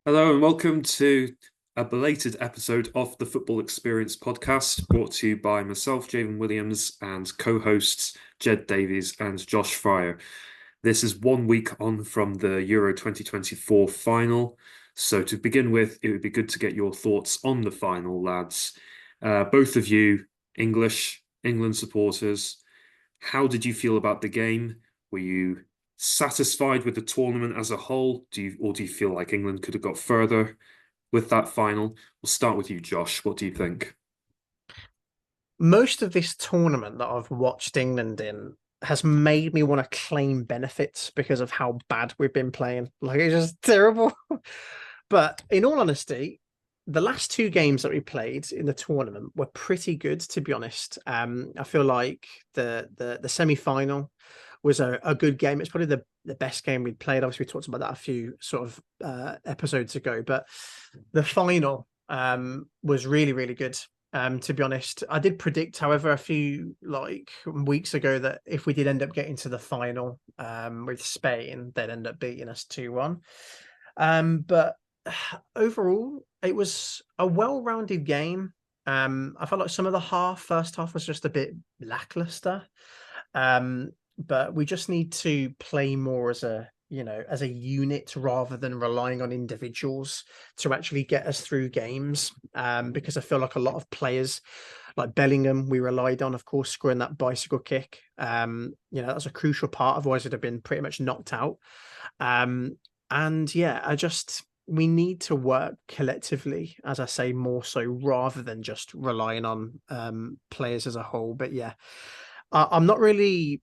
Hello and welcome to a belated episode of the Football Experience podcast, brought to you by myself, Javen Williams, and co-hosts Jed Davies and Josh Fryer. This is 1 week on from the Euro 2024 final. So to begin with, it would be good to get your thoughts on the final, lads. Both of you, England supporters, how did you feel about the game? Were you satisfied with the tournament as a whole? Do you feel like England could have got further with that final? We'll start with you, Josh. What do you think? Most of this tournament that I've watched England in has made me want to claim benefits because of how bad we've been playing. Like, it's just terrible. But in all honesty, the last two games that we played in the tournament were pretty good, to be honest. I feel like the semi-final was a good game. It's probably the best game we'd played. Obviously, we talked about that a few sort of episodes ago, but the final was really, really good. To be honest, I did predict, however, a few weeks ago that if we did end up getting to the final with Spain, they'd end up beating us 2-1. But overall, it was a well-rounded game. I felt like some of the first half was just a bit lackluster. But we just need to play more as a unit rather than relying on individuals to actually get us through games. Because I feel like a lot of players like Bellingham, we relied on, of course, scoring that bicycle kick. That was a crucial part, otherwise it'd have been pretty much knocked out. And yeah, we need to work collectively, as I say, more so rather than just relying on players as a whole. But yeah, I'm not really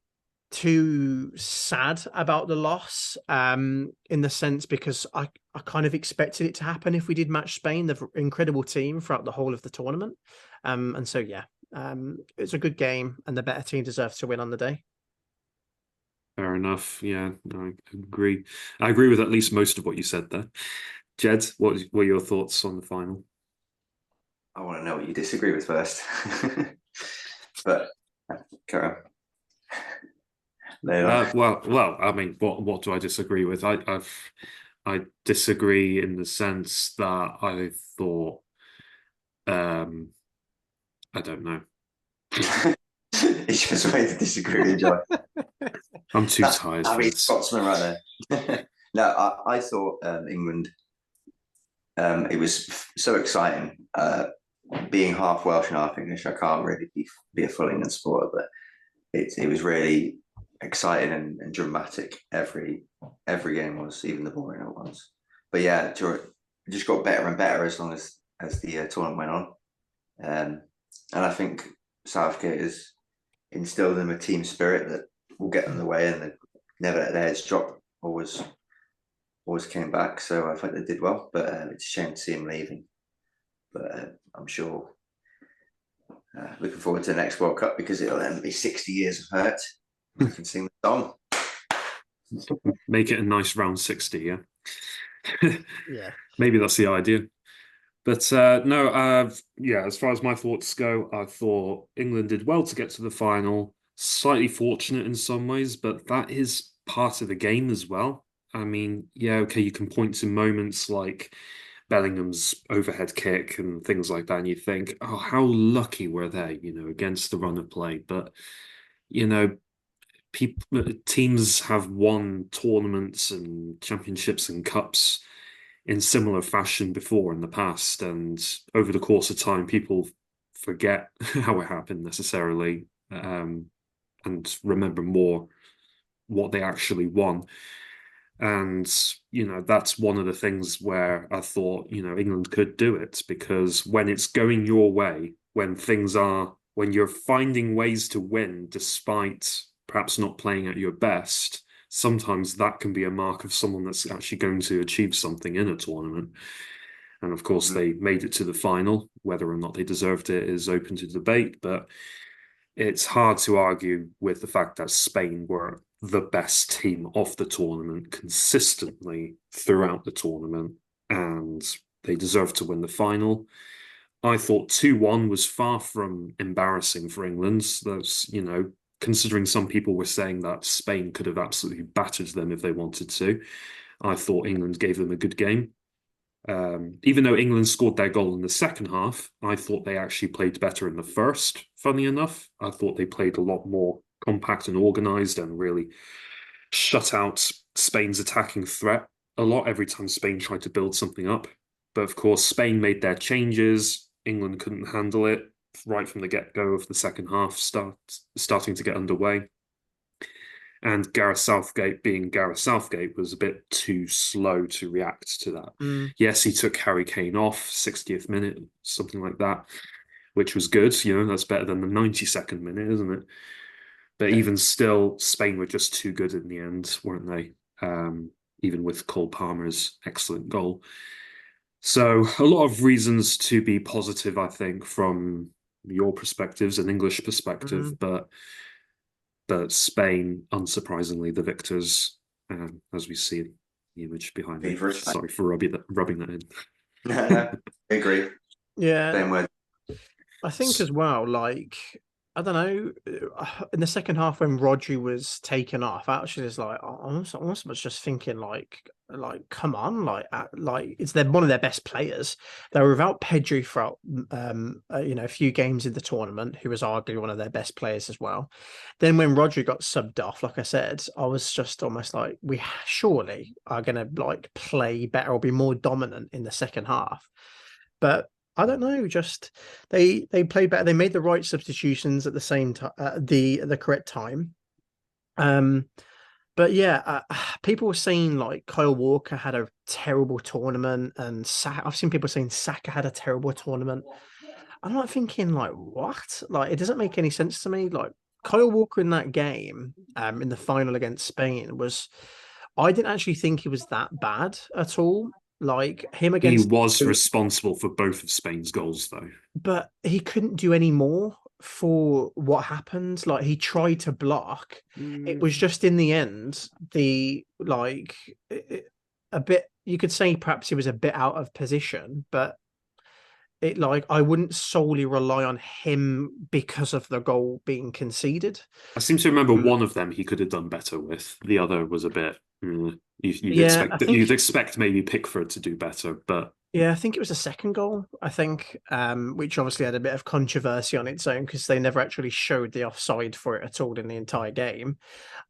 too sad about the loss in the sense because I kind of expected it to happen if we did match Spain, the incredible team throughout the whole of the tournament. And so, yeah, it's a good game and the better team deserves to win on the day. Fair enough. Yeah, I agree. I agree with at least most of what you said there. Jed, what were your thoughts on the final? I want to know what you disagree with first. But carry on. No, I mean, what do I disagree with? I disagree in the sense that I thought, um, I don't know. it's just a way to disagree with John. I'm too tired for this. Scotsman right there. No, I thought England. It was so exciting. Being half Welsh and half English, I can't really be a full England supporter, but it was really exciting and dramatic. Every game was, even the boring ones. But yeah, it just got better and better as long as the tournament went on. And I think Southgate has instilled in them a team spirit that will get them the way, and they never let their heads drop. Always came back. So I think they did well. But it's a shame to see him leaving. But I'm sure. Looking forward to the next World Cup because it'll then be 60 years of hurt. I can sing the song. Make it a nice round 60, yeah. Yeah. Maybe that's the idea. But no, yeah, as far as my thoughts go, I thought England did well to get to the final. Slightly fortunate in some ways, but that is part of the game as well. I mean, yeah, okay, you can point to moments like Bellingham's overhead kick and things like that, and you think, oh, how lucky were they, against the run of play. But, you know, teams have won tournaments and championships and cups in similar fashion before in the past, and over the course of time, people forget how it happened necessarily, and remember more what they actually won. And, that's one of the things where I thought, England could do it because when it's going your way, when you're finding ways to win despite perhaps not playing at your best, sometimes that can be a mark of someone that's actually going to achieve something in a tournament. And of course, they made it to the final. Whether or not they deserved it is open to debate, but it's hard to argue with the fact that Spain were the best team of the tournament consistently throughout the tournament, and they deserved to win the final. I thought 2-1 was far from embarrassing for England. That's, considering some people were saying that Spain could have absolutely battered them if they wanted to. I thought England gave them a good game. Even though England scored their goal in the second half, I thought they actually played better in the first, funny enough. I thought they played a lot more compact and organised and really shut out Spain's attacking threat a lot every time Spain tried to build something up. But of course, Spain made their changes. England couldn't handle it right from the get-go of the second half, starting to get underway. And Gareth Southgate, being Gareth Southgate, was a bit too slow to react to that. Mm. Yes, he took Harry Kane off 60th minute, something like that, which was good. You know, that's better than the 92nd minute, isn't it? But Yeah. even still, Spain were just too good in the end, weren't they? Even with Cole Palmer's excellent goal. So a lot of reasons to be positive, I think, from your perspectives, an English perspective, Mm. but Spain, unsurprisingly, the victors, as we see the image behind me. Favourites. Sorry for rubbing that in. No, no, I agree. Yeah, Same word. I think as well, like, I don't know, in the second half when Rodri was taken off, actually, it's like, I almost was just thinking, come on, like it's one of their best players. They were without Pedri throughout, a few games in the tournament, who was arguably one of their best players as well. Then when Rodri got subbed off, like I said, I was just almost like, we surely are going to like play better or be more dominant in the second half. But I don't know. Just they played better. They made the right substitutions at the same time, the correct time. Um, but yeah, people were saying like Kyle Walker had a terrible tournament, and I've seen people saying Saka had a terrible tournament. I'm not thinking like what? Like it doesn't make any sense to me. Like Kyle Walker in that game, in the final against Spain was. I didn't actually think he was that bad at all. Like him He against was responsible for both of Spain's goals, though. but he couldn't do any more for what happened. Like he tried to block. It was just in the end, a bit, you could say perhaps he was a bit out of position, but it like I wouldn't solely rely on him because of the goal being conceded. I seem to remember Mm. one of them he could have done better with. The other was a bit. Yeah, I You'd think expect maybe Pickford to do better, but Yeah, I think it was a second goal, I think, which obviously had a bit of controversy on its own because they never actually showed the offside for it at all in the entire game.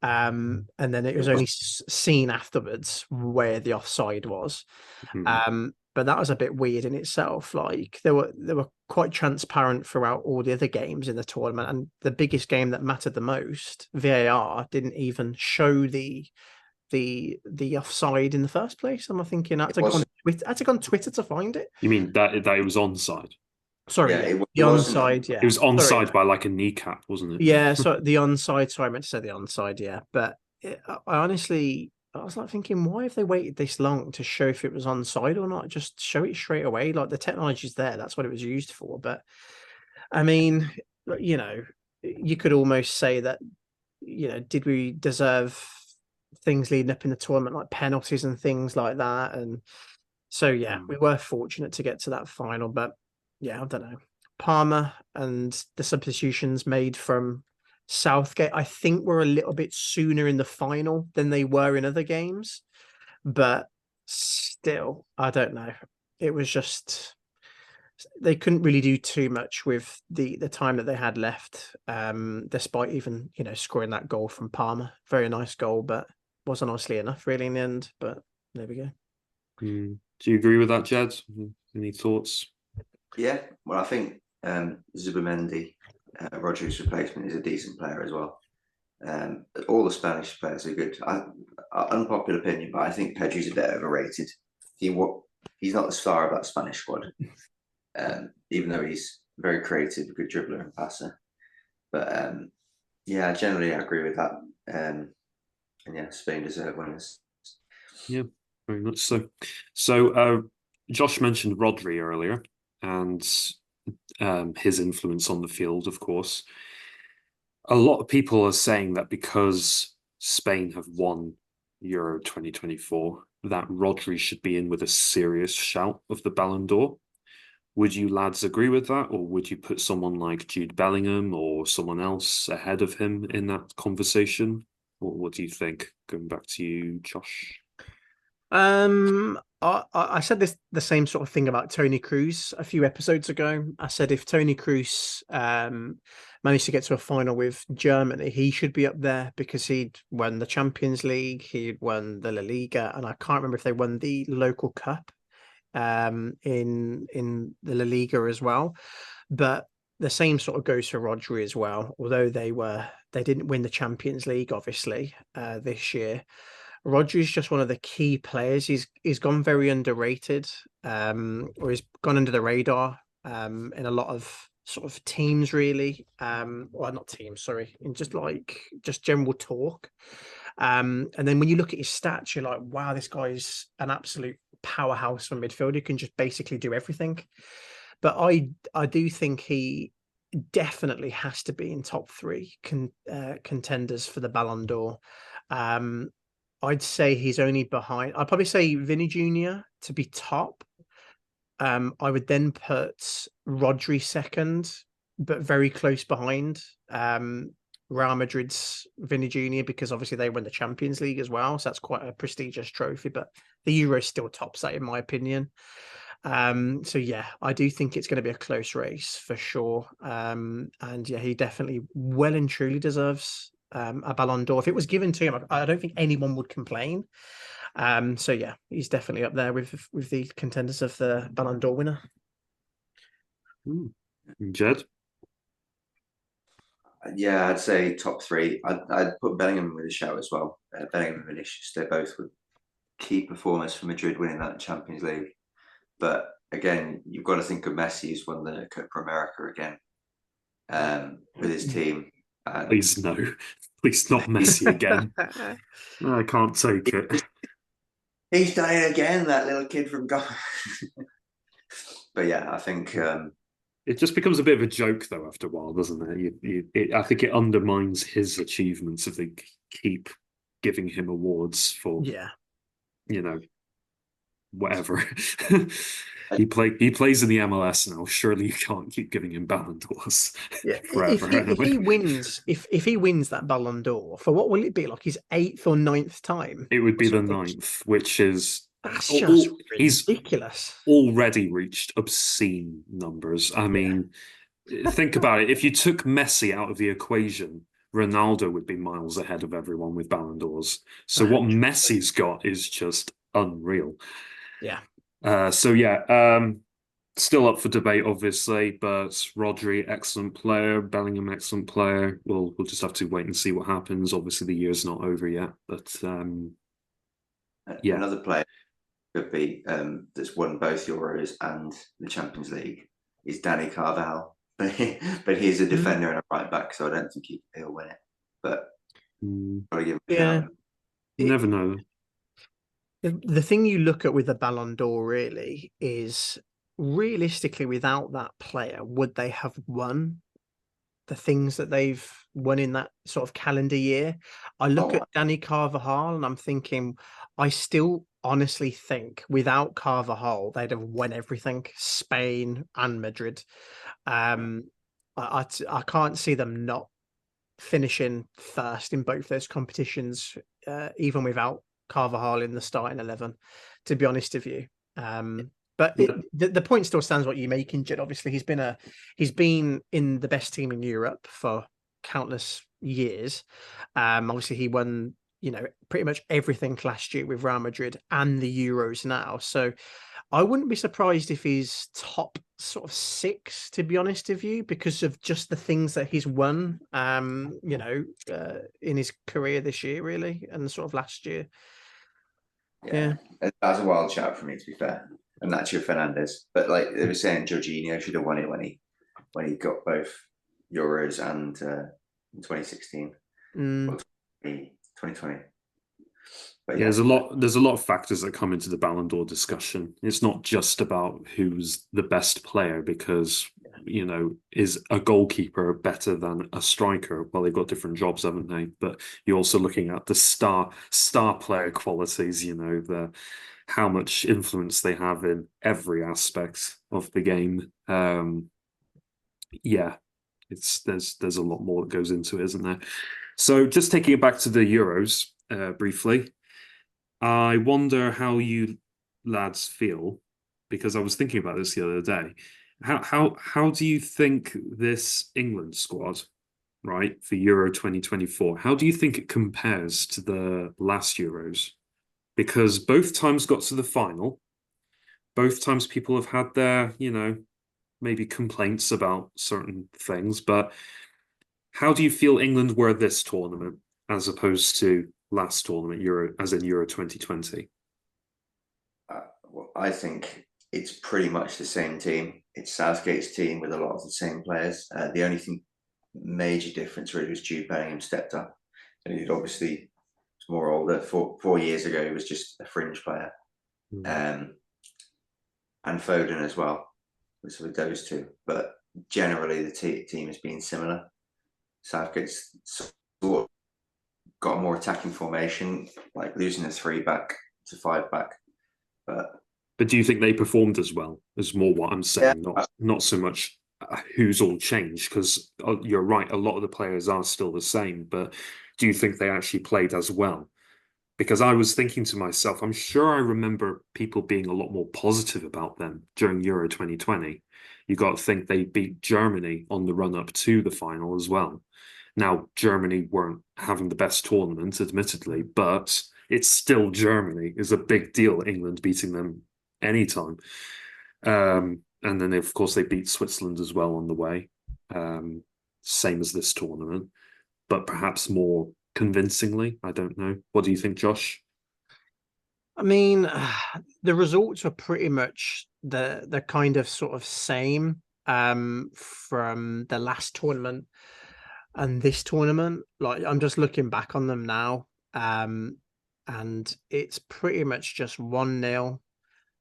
And then it was It was only seen afterwards where the offside was. hmm. But that was a bit weird in itself. Like they were quite transparent throughout all the other games in the tournament, and the biggest game that mattered the most, VAR, didn't even show the offside in the first place. I'm thinking I had it to go on was Twitter, I had to go on Twitter to find it. You mean that it was onside? Sorry, yeah, yeah, it the wasn't. onside, It yeah. was Sorry, onside by like a kneecap, wasn't it? yeah. So the onside. Sorry, I meant to say the onside, yeah. But I honestly, I was like thinking, why have they waited this long to show if it was onside or not? Just show it straight away. Like the technology's there. That's what it was used for. But I mean, you know, you could almost say that, did we deserve things leading up in the tournament like penalties and things like that? And so yeah, we were fortunate to get to that final, but yeah, I don't know. Palmer and the substitutions made from Southgate, I think, were a little bit sooner in the final than they were in other games, but still, I don't know. It was just they couldn't really do too much with the time that they had left, despite even scoring that goal from Palmer. Very nice goal, but wasn't honestly enough really in the end. But there we go. Do you agree with that, Jed? Any thoughts? Yeah, well, I think Zubimendi, Rodri's replacement, is a decent player as well. All the Spanish players are good. Unpopular opinion, but I think Pedri's a bit overrated. He's not the star of that Spanish squad, even though he's very creative, a good dribbler and passer. But yeah, generally I agree with that. And yeah, Spain deserve winners. Yeah, very much so. So, Josh mentioned Rodri earlier and his influence on the field, of course. A lot of people are saying that because Spain have won Euro 2024, that Rodri should be in with a serious shout of the Ballon d'Or. Would you lads agree with that, or would you put someone like Jude Bellingham or someone else ahead of him in that conversation? What do you think? Going back to you, Josh. I said the same sort of thing about Tony Cruz a few episodes ago. I said if Tony Cruz managed to get to a final with Germany, he should be up there because he'd won the Champions League, he'd won the La Liga, and I can't remember if they won the local cup in the La Liga as well. But the same sort of goes for Rodri as well. Although they didn't win the Champions League, obviously, this year. Rodri's just one of the key players. He's gone very underrated, or he's gone under the radar in a lot of sort of teams, really. Well, not teams, sorry, in just general talk. And then when you look at his stats, you're like, wow, this guy's an absolute powerhouse from midfield. He can just basically do everything. But I do think he definitely has to be in top three contenders for the Ballon d'Or. I'd say he's only behind. I'd probably say Vinny Jr. to be top. I would then put Rodri second, but very close behind Real Madrid's Vinny Jr. because obviously they won the Champions League as well, so that's quite a prestigious trophy. But the Euro still tops that in my opinion. So yeah, I do think it's going to be a close race for sure. And yeah, he definitely well and truly deserves a Ballon d'Or. If it was given to him, I don't think anyone would complain. So yeah, he's definitely up there with the contenders of the Ballon d'Or winner. Jed? Yeah, I'd say top three. I'd put Bellingham with a shout as well. Bellingham and Vinicius, they both were key performers for Madrid winning that Champions League. But again, you've got to think of Messi who's won the Copa America again with his team. Please no, please not Messi again. I can't take it. He's done it again, that little kid from Ghana. But yeah, I think it just becomes a bit of a joke though after a while, doesn't it? I think it undermines his achievements if they keep giving him awards for, whatever. He plays in the MLS now. Surely you can't keep giving him Ballon d'Ors forever. If he wins, if he wins that Ballon d'Or, for what will it be, like his 8th or 9th time? It would be the 9th, which is that's just ridiculous. He's already reached obscene numbers. I mean, think about it. If you took Messi out of the equation, Ronaldo would be miles ahead of everyone with Ballon d'Ors. So what Messi's got is just unreal. Yeah. Still up for debate, obviously, but Rodri, excellent player, Bellingham, excellent player. We'll just have to wait and see what happens. Obviously, the year's not over yet, but another player could be that's won both Euros and the Champions League is Danny Carvajal, but he's a defender and a right back, so I don't think he'll win it. But gotta give him a shout. You never know. The thing you look at with the Ballon d'Or really is realistically, without that player, would they have won the things that they've won in that sort of calendar year? I look at Danny Carvajal and I'm thinking, I still honestly think without Carvajal, they'd have won everything, Spain and Madrid. I can't see them not finishing first in both those competitions, even without Carvajal in the starting 11, to be honest with you. But the point still stands what you're making, Jed. Obviously, he's been in the best team in Europe for countless years. Obviously, he won, pretty much everything last year with Real Madrid and the Euros now. So I wouldn't be surprised if he's top sort of 6, to be honest with you, because of just the things that he's won, in his career this year, really, and sort of last year. Yeah. That was a wild shout for me, to be fair. And Nacho Fernandez, but like they were saying, Jorginho should have won it when he got both Euros and in 2016, or 2020. But there's a lot of factors that come into the Ballon d'Or discussion. It's not just about who's the best player because is a goalkeeper better than a striker? Well, they've got different jobs, haven't they? But you're also looking at the star player qualities. How much influence they have in every aspect of the game. There's a lot more that goes into it, isn't there? So just taking it back to the Euros briefly, I wonder how you lads feel, because I was thinking about this the other day. How do you think this England squad, right, for Euro 2024, how do you think it compares to the last Euros? Because both times got to the final, both times people have had their, maybe complaints about certain things, but how do you feel England were this tournament as opposed to last tournament, Euro, as in Euro 2020? Well, I think it's pretty much the same team. It's Southgate's team with a lot of the same players. The only major difference really was Jude Bellingham stepped up. And he'd obviously more older. 4 years ago, he was just a fringe player. And Foden as well, with those two. But generally, the team has been similar. Southgate's sort of got a more attacking formation, like losing a 3-back to 5-back. But do you think they performed as well? Is more what I'm saying, not so much who's all changed, because you're right, a lot of the players are still the same, but do you think they actually played as well? Because I was thinking to myself, I'm sure I remember people being a lot more positive about them during Euro 2020. You got to think they beat Germany on the run up to the final as well. Now, Germany weren't having the best tournament, admittedly, but it's still Germany. It's a big deal, England beating them anytime. And then, of course, they beat Switzerland as well on the way. Same as this tournament, but perhaps more convincingly. I don't know. What do you think, Josh? I mean, the results were pretty much the kind of sort of same from the last tournament and this tournament. Like, I'm just looking back on them now, and it's pretty much just 1-0,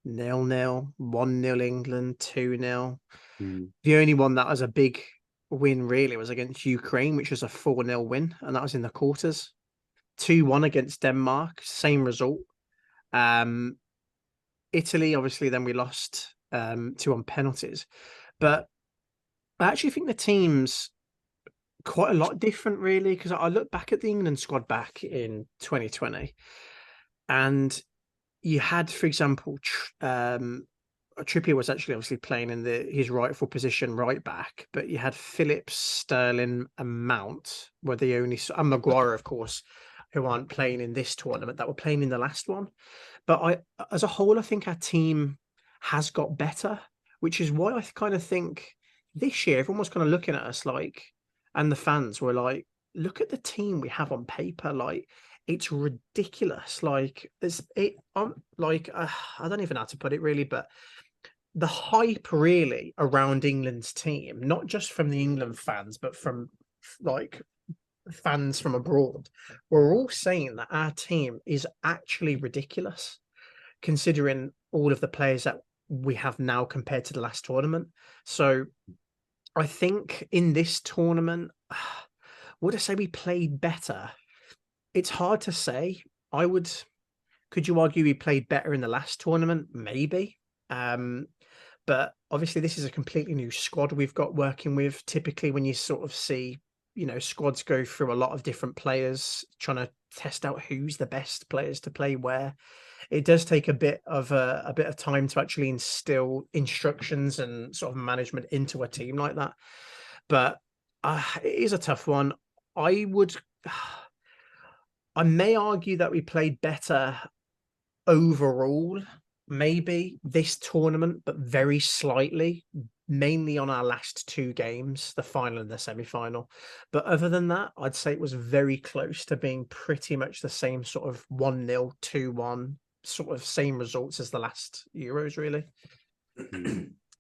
0-0, 1-0 England, 2-0. The only one that was a big win really was against Ukraine, which was a 4-0 win, and that was in the quarters. 2-1 against Denmark, same result. Italy, obviously, then we lost 2 on penalties. But I actually think the team's quite a lot different, really, because I look back at the England squad back in 2020, and you had, for example, Trippier was actually obviously playing in his rightful position, right back, but you had Phillips, Sterling, and Mount were the only, and Maguire, of course, who aren't playing in this tournament, that were playing in the last one. But as a whole, I think our team has got better, which is why I kind of think this year everyone was kind of looking at us like, and the fans were like, look at the team we have on paper, like it's ridiculous. Like I don't even know how to put it really, but the hype really around England's team, not just from the England fans, but from like fans from abroad, were all saying that our team is actually ridiculous, considering all of the players that we have now compared to the last tournament. So I think in this tournament, would I say we played better? It's hard to say. Could you argue we played better in the last tournament? Maybe. But obviously this is a completely new squad we've got working with. Typically when you sort of see, squads go through a lot of different players trying to test out who's the best players to play where, it does take a bit of time to actually instill instructions and sort of management into a team like that. But it is a tough one. I may argue that we played better overall, maybe this tournament, but very slightly, mainly on our last 2 games, the final and the semi-final. But other than that, I'd say it was very close to being pretty much the same sort of 1-0, 2-1, sort of same results as the last Euros, really.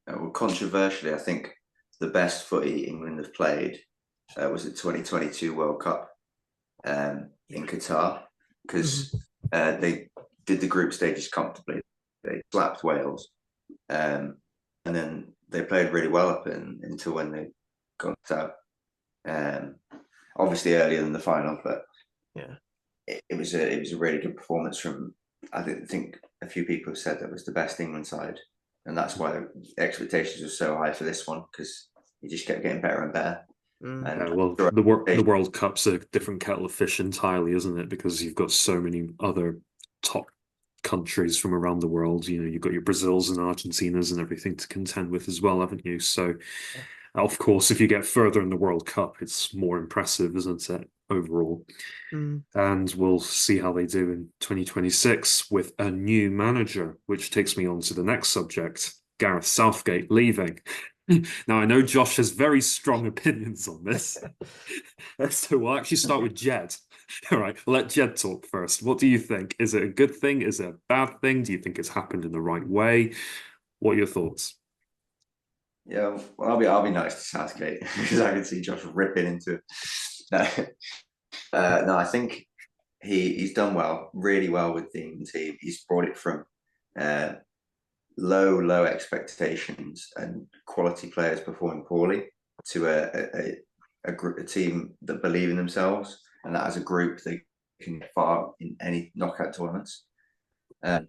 Well, controversially, I think the best footy England have played was the 2022 World Cup in Qatar, because they did the group stages comfortably. They slapped Wales, and then they played really well up until when they got out. Obviously earlier than the final, but yeah, it was a really good performance from. I think a few people have said that was the best England side, and that's why the expectations were so high for this one, because it just kept getting better and better. Well, the World Cup's a different kettle of fish entirely, isn't it? Because you've got so many other top countries from around the world. You know, you've got your Brazils and Argentinas and everything to contend with as well, haven't you? So, of course, if you get further in the World Cup, it's more impressive, isn't it, overall? And we'll see how they do in 2026 with a new manager, which takes me on to the next subject, Gareth Southgate leaving. Now, I know Josh has very strong opinions on this. So we'll actually start with Jed. All right, we'll let Jed talk first. What do you think? Is it a good thing? Is it a bad thing? Do you think it's happened in the right way? What are your thoughts? Yeah, well, I'll be nice to Southgate because I can see Josh ripping into it. No, I think he's done well, really well with the England team. He's brought it from uh, low expectations and quality players performing poorly to a team that believe in themselves, and that as a group they can get far in any knockout tournaments. And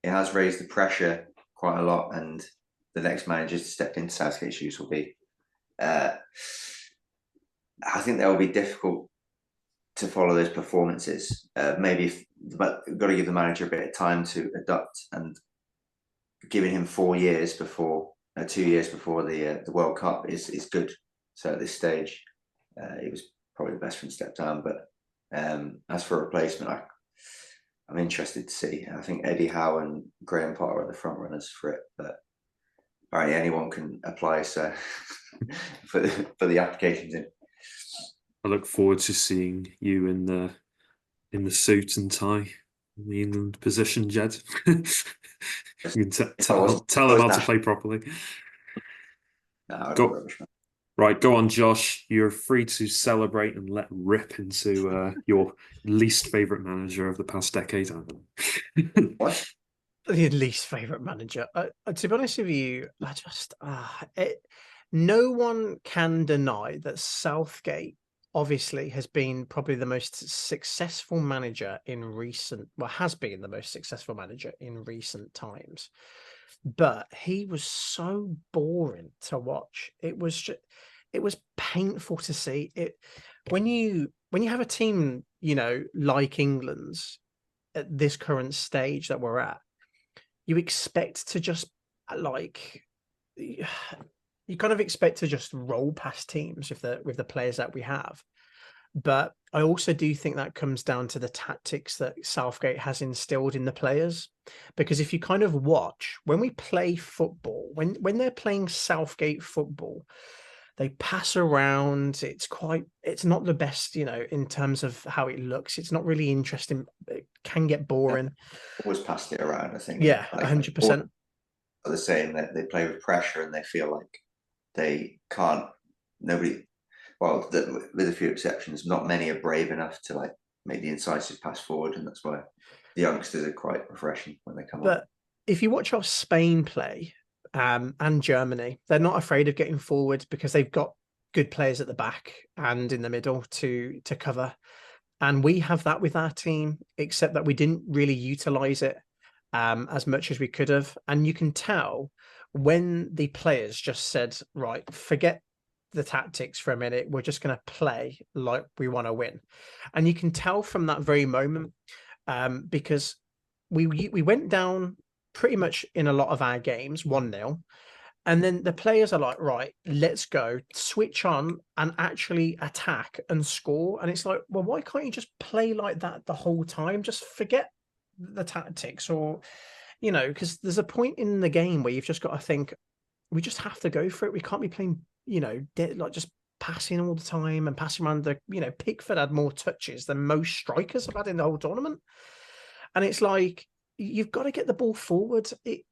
it has raised the pressure quite a lot. And the next managers to step into Southgate's shoes will be, I think that will be difficult to follow those performances. But you've got to give the manager a bit of time to adapt, and giving him 4 years before, 2 years before the World Cup is good. So at this stage, it was probably the best for him to step down. But as for a replacement, I'm interested to see. I think Eddie Howe and Graham Potter are the front runners for it, but apparently anyone can apply. So for the applications in. I look forward to seeing you in the suit and tie in the England position, Jed. You can tell him how to play properly. No, Go, right, go on, Josh. You're free to celebrate and let rip into your least favorite manager of the past decade. What? Your least favorite manager? To be honest with you, no one can deny that Southgate obviously has been probably the most successful manager in has been the most successful manager in recent times. But he was so boring to watch. It was painful to see it when you have a team, like England's at this current stage that we're at. You expect to just you kind of expect to just roll past teams with the players that we have. But I also do think that comes down to the tactics that Southgate has instilled in the players. Because if you kind of watch when we play football, when they're playing Southgate football, they pass around. It's not the best, in terms of how it looks. It's not really interesting. It can get boring. Always passed it around, I think. Yeah, 100%. Are the same, that they play with pressure and they feel like they can't. Nobody. Well, with a few exceptions, not many are brave enough to make the incisive pass forward, and that's why the youngsters are quite refreshing when they come on. But if you watch how Spain play, and Germany, they're not afraid of getting forward because they've got good players at the back and in the middle to cover. And we have that with our team, except that we didn't really utilize it as much as we could have. And you can tell when the players just said, right, forget the tactics for a minute. We're just going to play like we want to win. And you can tell from that very moment, because we went down pretty much in a lot of our games 1-0. And then the players are like, right, let's go, switch on and actually attack and score. And it's like, well, why can't you just play like that the whole time? Just forget the tactics, or, because there's a point in the game where you've just got to think, we just have to go for it. We can't be playing, just passing all the time and passing around Pickford had more touches than most strikers have had in the whole tournament. And it's like, you've got to get the ball forward. It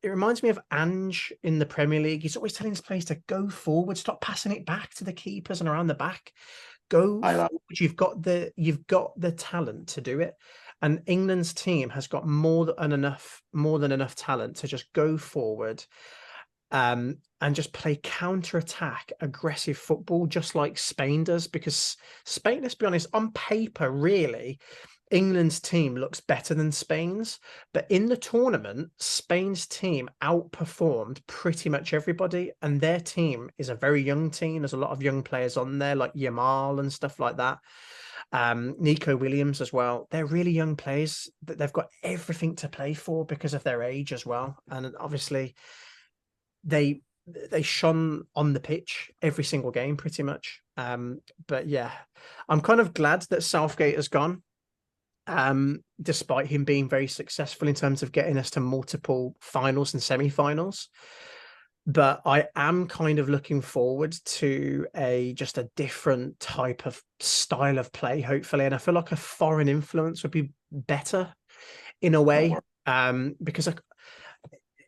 reminds me of Ange in the Premier League. He's always telling his players to go forward, stop passing it back to the keepers and around the back. Go forward. You've got the talent to do it. And England's team has got more than enough talent to just go forward, and just play counter-attack, aggressive football, just like Spain does. Because Spain, let's be honest, on paper, really, England's team looks better than Spain's, but in the tournament, Spain's team outperformed pretty much everybody, and their team is a very young team. There's a lot of young players on there, like Yamal and stuff like that. Nico Williams as well. They're really young players that they've got everything to play for because of their age as well. And obviously they shone on the pitch every single game pretty much. But yeah, I'm kind of glad that Southgate has gone. Despite him being very successful in terms of getting us to multiple finals and semi-finals. But I am kind of looking forward to just a different type of style of play, hopefully. And I feel like a foreign influence would be better in a way. Because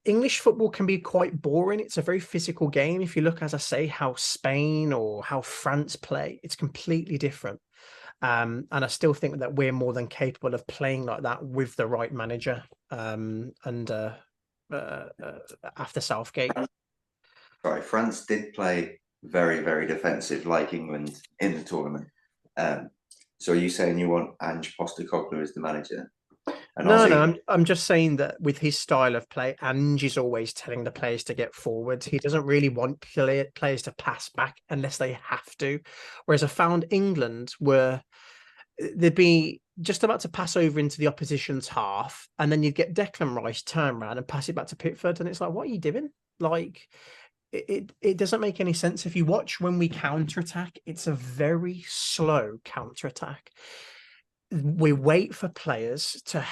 English football can be quite boring. It's a very physical game. If you look, as I say, how Spain or how France play, it's completely different. And I still think that we're more than capable of playing like that with the right manager. After Southgate. Sorry, France did play very, very defensive, like England in the tournament. So are you saying you want Ange Postecoglou as the manager? No, I'm just saying that with his style of play, Ange is always telling the players to get forward. He doesn't really want players to pass back unless they have to. Whereas I found England were they'd be just about to pass over into the opposition's half, and then you'd get Declan Rice turn around and pass it back to Pickford, and it's like, what are you doing? Like, it doesn't make any sense. If you watch when we counterattack, it's a very slow counterattack. We wait for players to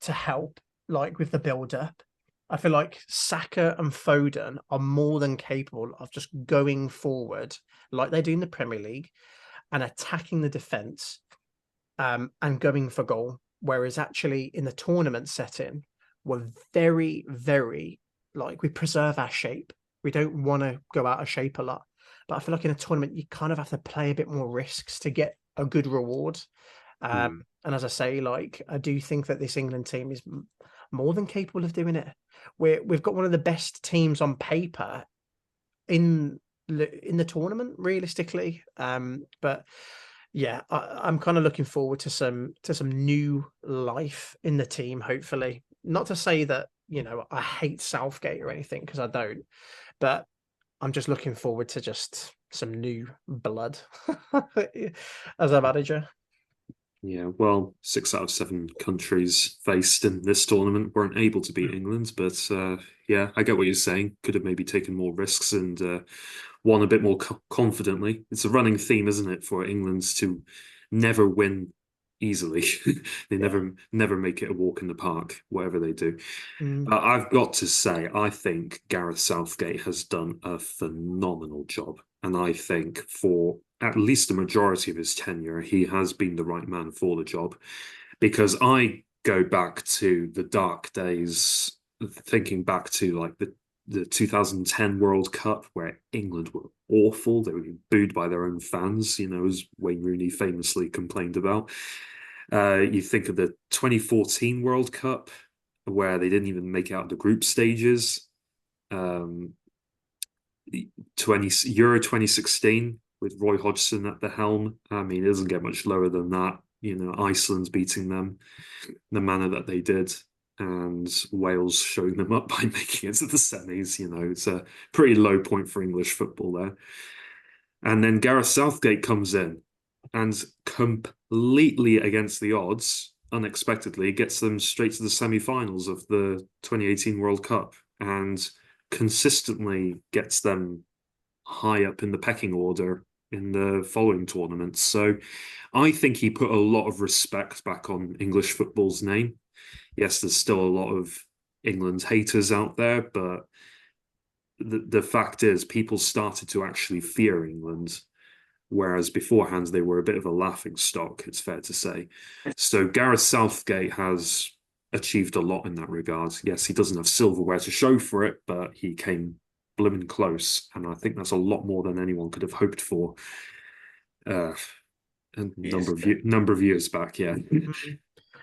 to help, like with the build up. I feel like Saka and Foden are more than capable of just going forward like they do in the Premier League and attacking the defense and going for goal. Whereas actually in the tournament setting, we're very, very we preserve our shape. We don't want to go out of shape a lot. But I feel like in a tournament, you kind of have to play a bit more risks to get a good reward. And as I say, I do think that this England team is more than capable of doing it. We've got one of the best teams on paper in the tournament, realistically. But yeah, I'm kind of looking forward to some new life in the team. Hopefully, not to say that I hate Southgate or anything, because I don't. But I'm just looking forward to just some new blood as a manager. Yeah, well, 6 out of 7 countries faced in this tournament weren't able to beat England, but yeah, I get what you're saying. Could have maybe taken more risks and won a bit more confidently. It's a running theme, isn't it, for England to never win easily. They never make it a walk in the park, whatever they do. I've got to say, I think Gareth Southgate has done a phenomenal job. And I think for at least the majority of his tenure, he has been the right man for the job. Because I go back to the dark days, thinking back to like the 2010 World Cup, where England were awful. They were booed by their own fans, as Wayne Rooney famously complained about. You think of the 2014 World Cup, where they didn't even make out the group stages. 20 Euro 2016 with Roy Hodgson at the helm. I mean, it doesn't get much lower than that. Iceland's beating them the manner that they did, and Wales showing them up by making it to the semis. It's a pretty low point for English football there. And then Gareth Southgate comes in and completely against the odds, unexpectedly, gets them straight to the semi-finals of the 2018 World Cup and consistently gets them high up in the pecking order in the following tournaments. So I think he put a lot of respect back on English football's name. Yes, there's still a lot of England haters out there, but the fact is people started to actually fear England, whereas beforehand they were a bit of a laughing stock, it's fair to say. So Gareth Southgate has achieved a lot in that regard. Yes, he doesn't have silverware to show for it, but he came blooming close, and I think that's a lot more than anyone could have hoped for a number of years back. Yeah,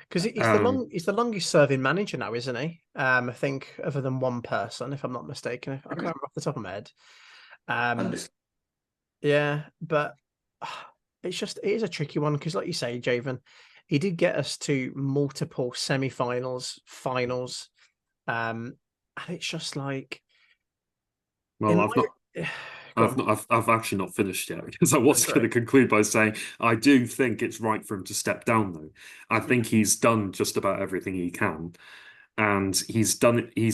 because he's the longest serving manager now, isn't he? I think other than one person, if I'm not mistaken. I can't remember off the top of my head. Yeah, but it is a tricky one because, like you say, Javen, he did get us to multiple semi-finals, finals, and it's just like, well, I've not. Go on. I've actually not finished yet because I I'm was going sorry. to conclude by saying I do think it's right for him to step down though. I think he's done just about everything he can, and he's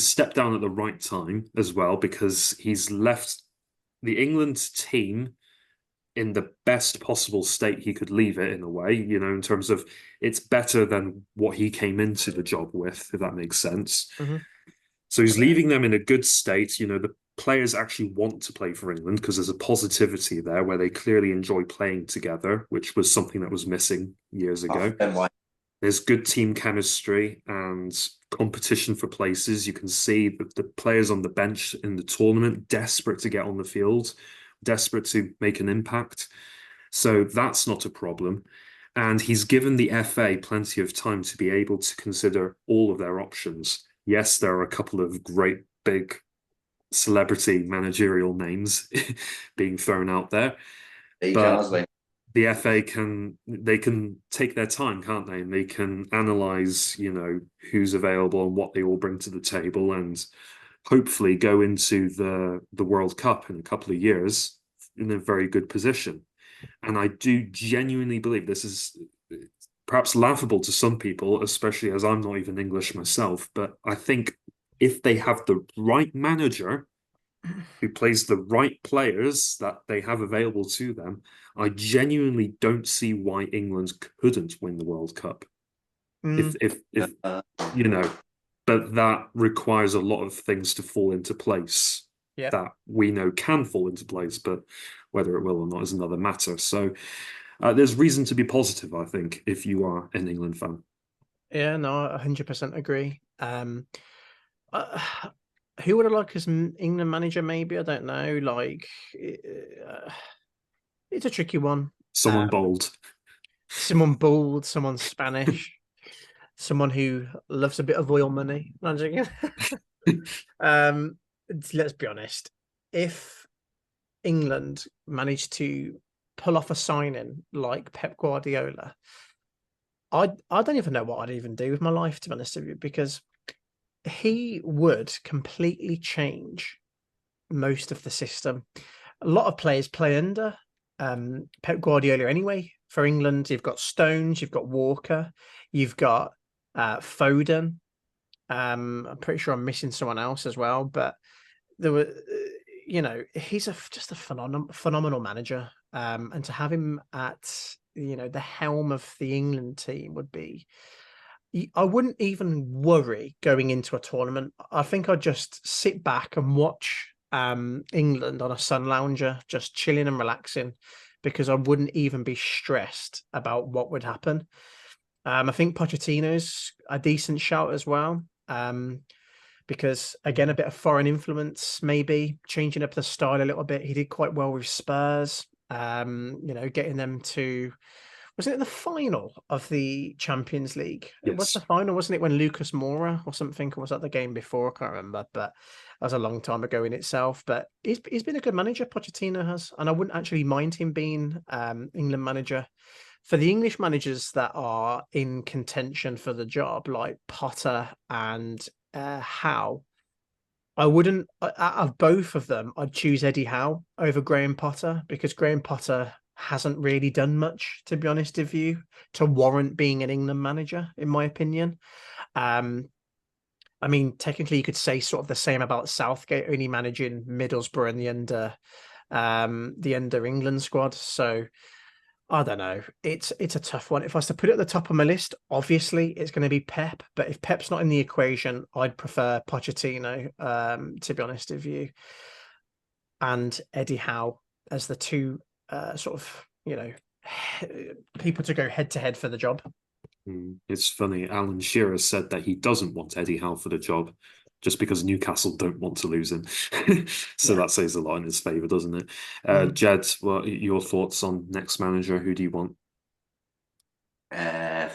stepped down at the right time as well because he's left the England team in the best possible state he could leave it in a way, in terms of it's better than what he came into the job with, if that makes sense. Hmm. So he's leaving them in a good state. The players actually want to play for England because there's a positivity there where they clearly enjoy playing together, which was something that was missing years ago. There's good team chemistry and competition for places. You can see the players on the bench in the tournament desperate to get on the field, desperate to make an impact. So that's not a problem. And he's given the FA plenty of time to be able to consider all of their options. Yes, there are a couple of great big celebrity managerial names being thrown out there, but the FA can take their time, can't they? And they can analyze, who's available and what they all bring to the table, and hopefully go into the World Cup in a couple of years in a very good position. And I do genuinely believe this is perhaps laughable to some people, especially as I'm not even English myself, but I think if they have the right manager who plays the right players that they have available to them, I genuinely don't see why England couldn't win the World Cup. Mm, If you know, but that requires a lot of things to fall into place yeah. that we know can fall into place, but whether it will or not is another matter. So there's reason to be positive, I think, if you are an England fan. Yeah, no, 100% agree. Uh, who would I like as England manager? Maybe I don't know. Like, uh, it's a tricky one. Someone bold. Someone bold, someone Spanish, someone who loves a bit of oil money. No, I'm joking. um, let's be honest. If England managed to pull off a signing like Pep Guardiola, I don't even know what I'd even do with my life, to be honest with you, because he would completely change most of the system. A lot of players play under Pep Guardiola anyway. For England, you've got Stones, you've got Walker, you've got Foden. I'm pretty sure I'm missing someone else as well, but there were, he's just a phenomenal manager. And to have him at the helm of the England team would be. I wouldn't even worry going into a tournament. I think I'd just sit back and watch England on a sun lounger, just chilling and relaxing, because I wouldn't even be stressed about what would happen. I think Pochettino's a decent shout as well, because again, a bit of foreign influence, maybe changing up the style a little bit. He did quite well with Spurs, getting them to. Was it the final of the Champions League? It was the Yes. final, wasn't it, when Lucas Moura or something, or was that the game before? I can't remember, but that was a long time ago in itself. But he's been a good manager, Pochettino has, and I wouldn't actually mind him being England manager. For the English managers that are in contention for the job, like Potter and Howe, I wouldn't, out of both of them, I'd choose Eddie Howe over Graham Potter, because Graham Potter hasn't really done much, to be honest with you, to warrant being an England manager, in my opinion. Um, I mean, technically, you could say sort of the same about Southgate, only managing Middlesbrough and the under England squad. So I don't know. It's a tough one. If I was to put it at the top of my list, obviously it's going to be Pep. But if Pep's not in the equation, I'd prefer Pochettino, to be honest with you, and Eddie Howe as the two sort of, people to go head to head for the job. It's funny. Alan Shearer said that he doesn't want Eddie Howe for the job just because Newcastle don't want to lose him. So Yeah. that says a lot in his favour, doesn't it? Mm. Jed, what are your thoughts on next manager? Who do you want? I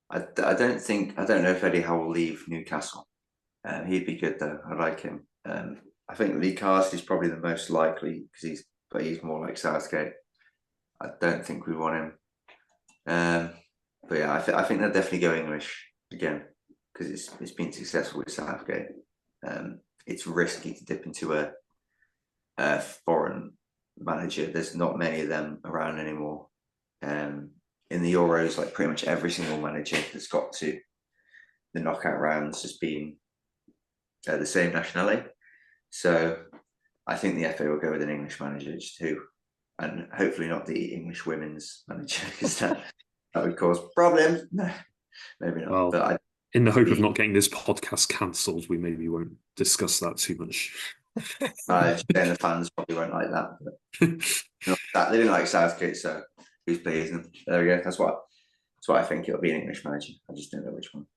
don't know if Eddie Howe will leave Newcastle. He'd be good though. I like him. I think Lee Carsley is probably the most likely because he's more like Southgate. I don't think we want him. But yeah, I think they'll definitely go English again because it's been successful with Southgate. It's risky to dip into a foreign manager. There's not many of them around anymore. In the Euros, like pretty much every single manager that's got to the knockout rounds has been the same nationality. So I think the FA will go with an English manager too, and hopefully not the English women's manager, because that would cause problems. No, maybe not. Well, but in the hope of not getting this podcast cancelled, we maybe won't discuss that too much. and the fans probably won't like that. But they didn't like Southgate, so who's pleasing them? There we go. That's what I think it'll be, an English manager. I just don't know which one.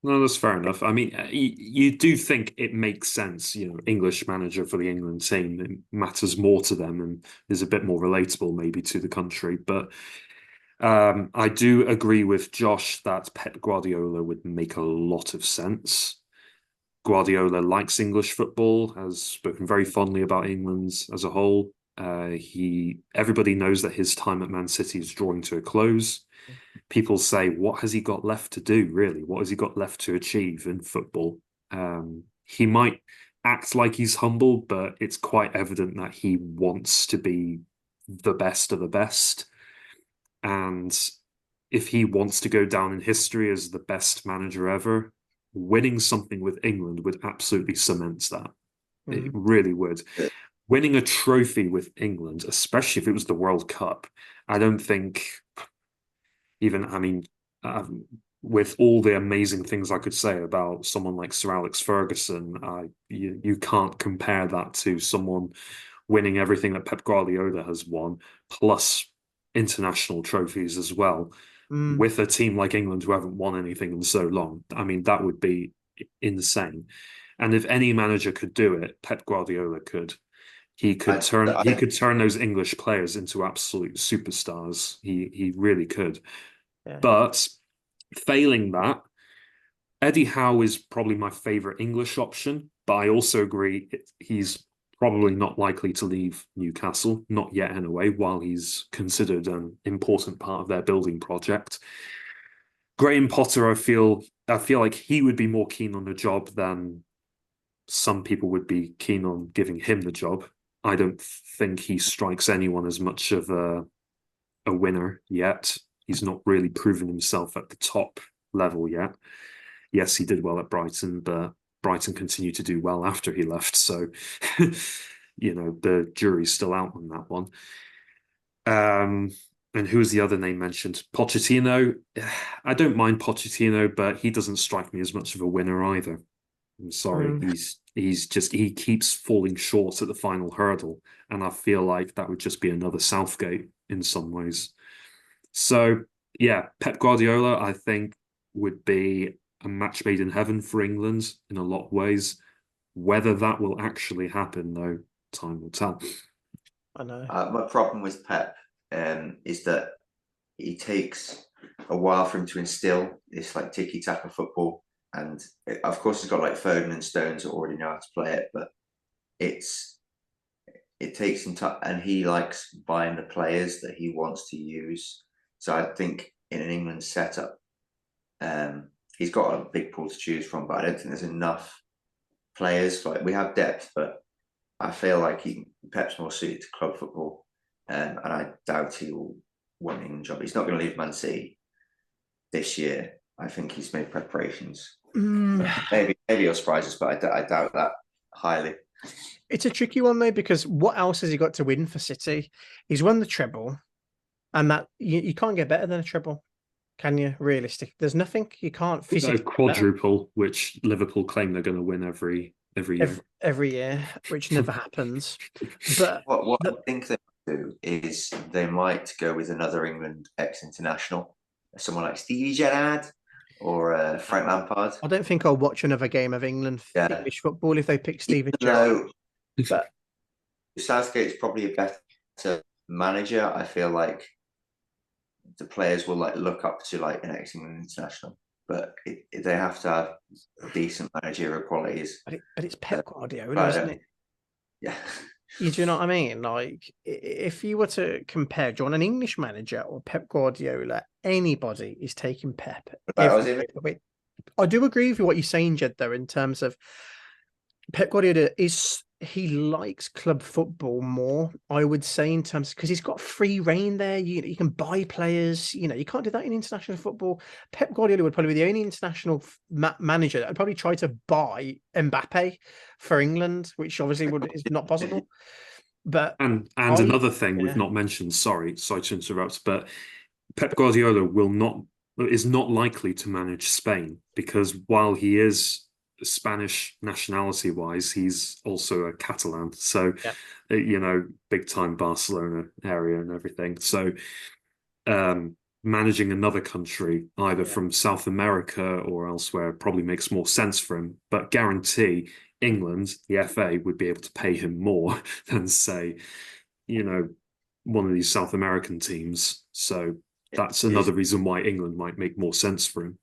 No, that's fair enough. I mean, you do think it makes sense, English manager for the England team. It matters more to them and is a bit more relatable maybe to the country. But I do agree with Josh that Pep Guardiola would make a lot of sense. Guardiola likes English football, has spoken very fondly about England as a whole. Everybody knows that his time at Man City is drawing to a close. People say, what has he got left to do, really? What has he got left to achieve in football? He might act like he's humble, but it's quite evident that he wants to be the best of the best. And if he wants to go down in history as the best manager ever, winning something with England would absolutely cement that. It really would. Winning a trophy with England, especially if it was the World Cup, I don't think with all the amazing things I could say about someone like Sir Alex Ferguson, you can't compare that to someone winning everything that Pep Guardiola has won, plus international trophies as well, with a team like England who haven't won anything in so long. I mean, that would be insane. And if any manager could do it, Pep Guardiola could. He could turn those English players into absolute superstars. He really could. Yeah. But failing that, Eddie Howe is probably my favorite English option, but I also agree he's probably not likely to leave Newcastle, not yet anyway, while he's considered an important part of their building project. Graham Potter, I feel like he would be more keen on the job than some people would be keen on giving him the job. I don't think he strikes anyone as much of a winner yet. He's not really proven himself at the top level yet. Yes, he did well at Brighton, but Brighton continued to do well after he left. So, the jury's still out on that one. And who was the other name mentioned? Pochettino. I don't mind Pochettino, but he doesn't strike me as much of a winner either. I'm sorry. He keeps falling short at the final hurdle. And I feel like that would just be another Southgate in some ways. So, yeah, Pep Guardiola, I think, would be a match made in heaven for England in a lot of ways. Whether that will actually happen, though, time will tell. I know. My problem with Pep is that it takes a while for him to instill this like tiki-taka football. And of course, he's got like Foden and Stones that already know how to play it, but it takes him time, and he likes buying the players that he wants to use. So I think in an England setup, he's got a big pool to choose from, but I don't think there's enough players. Like, we have depth, but I feel like Pep's more suited to club football, and I doubt he will win an England job. He's not going to leave Man City this year. I think he's made preparations. Maybe he'll surprise us, but I doubt that highly. It's a tricky one though, because what else has he got to win for City? He's won the treble, and that you can't get better than a treble, can you? Realistic, there's nothing you can't physically. A quadruple, which Liverpool claim they're going to win every year. Every year, which never happens. But what I think they do is they might go with another England ex-international, someone like Stevie Gerrard or Frank Lampard. I don't think I'll watch another game of English football if they pick Steven Gerrard. But Southgate's probably a better manager. I feel like the players will look up to an ex-England international, but they have to have decent managerial qualities. But it's Pep Guardiola, isn't it? Yeah. Do you know what I mean? Like, if you were to compare John, an English manager or Pep Guardiola, anybody is taking Pep. I do agree with what you're saying, Jed, though, in terms of Pep Guardiola is he likes club football more, I would say, in terms because he's got free reign there. You can buy players. You can't do that in international football. Pep Guardiola would probably be the only international manager that would probably try to buy Mbappe for England, which obviously is not possible. But And I, another thing we've yeah, not mentioned, sorry to interrupt, but Pep Guardiola is not likely to manage Spain because while he is Spanish nationality wise, he's also a Catalan. So, yeah, big time Barcelona area and everything. So, managing another country, either yeah. from South America or elsewhere, probably makes more sense for him. But guarantee England, the FA, would be able to pay him more than, say, you know, one of these South American teams. So that's Is another reason why England might make more sense for him.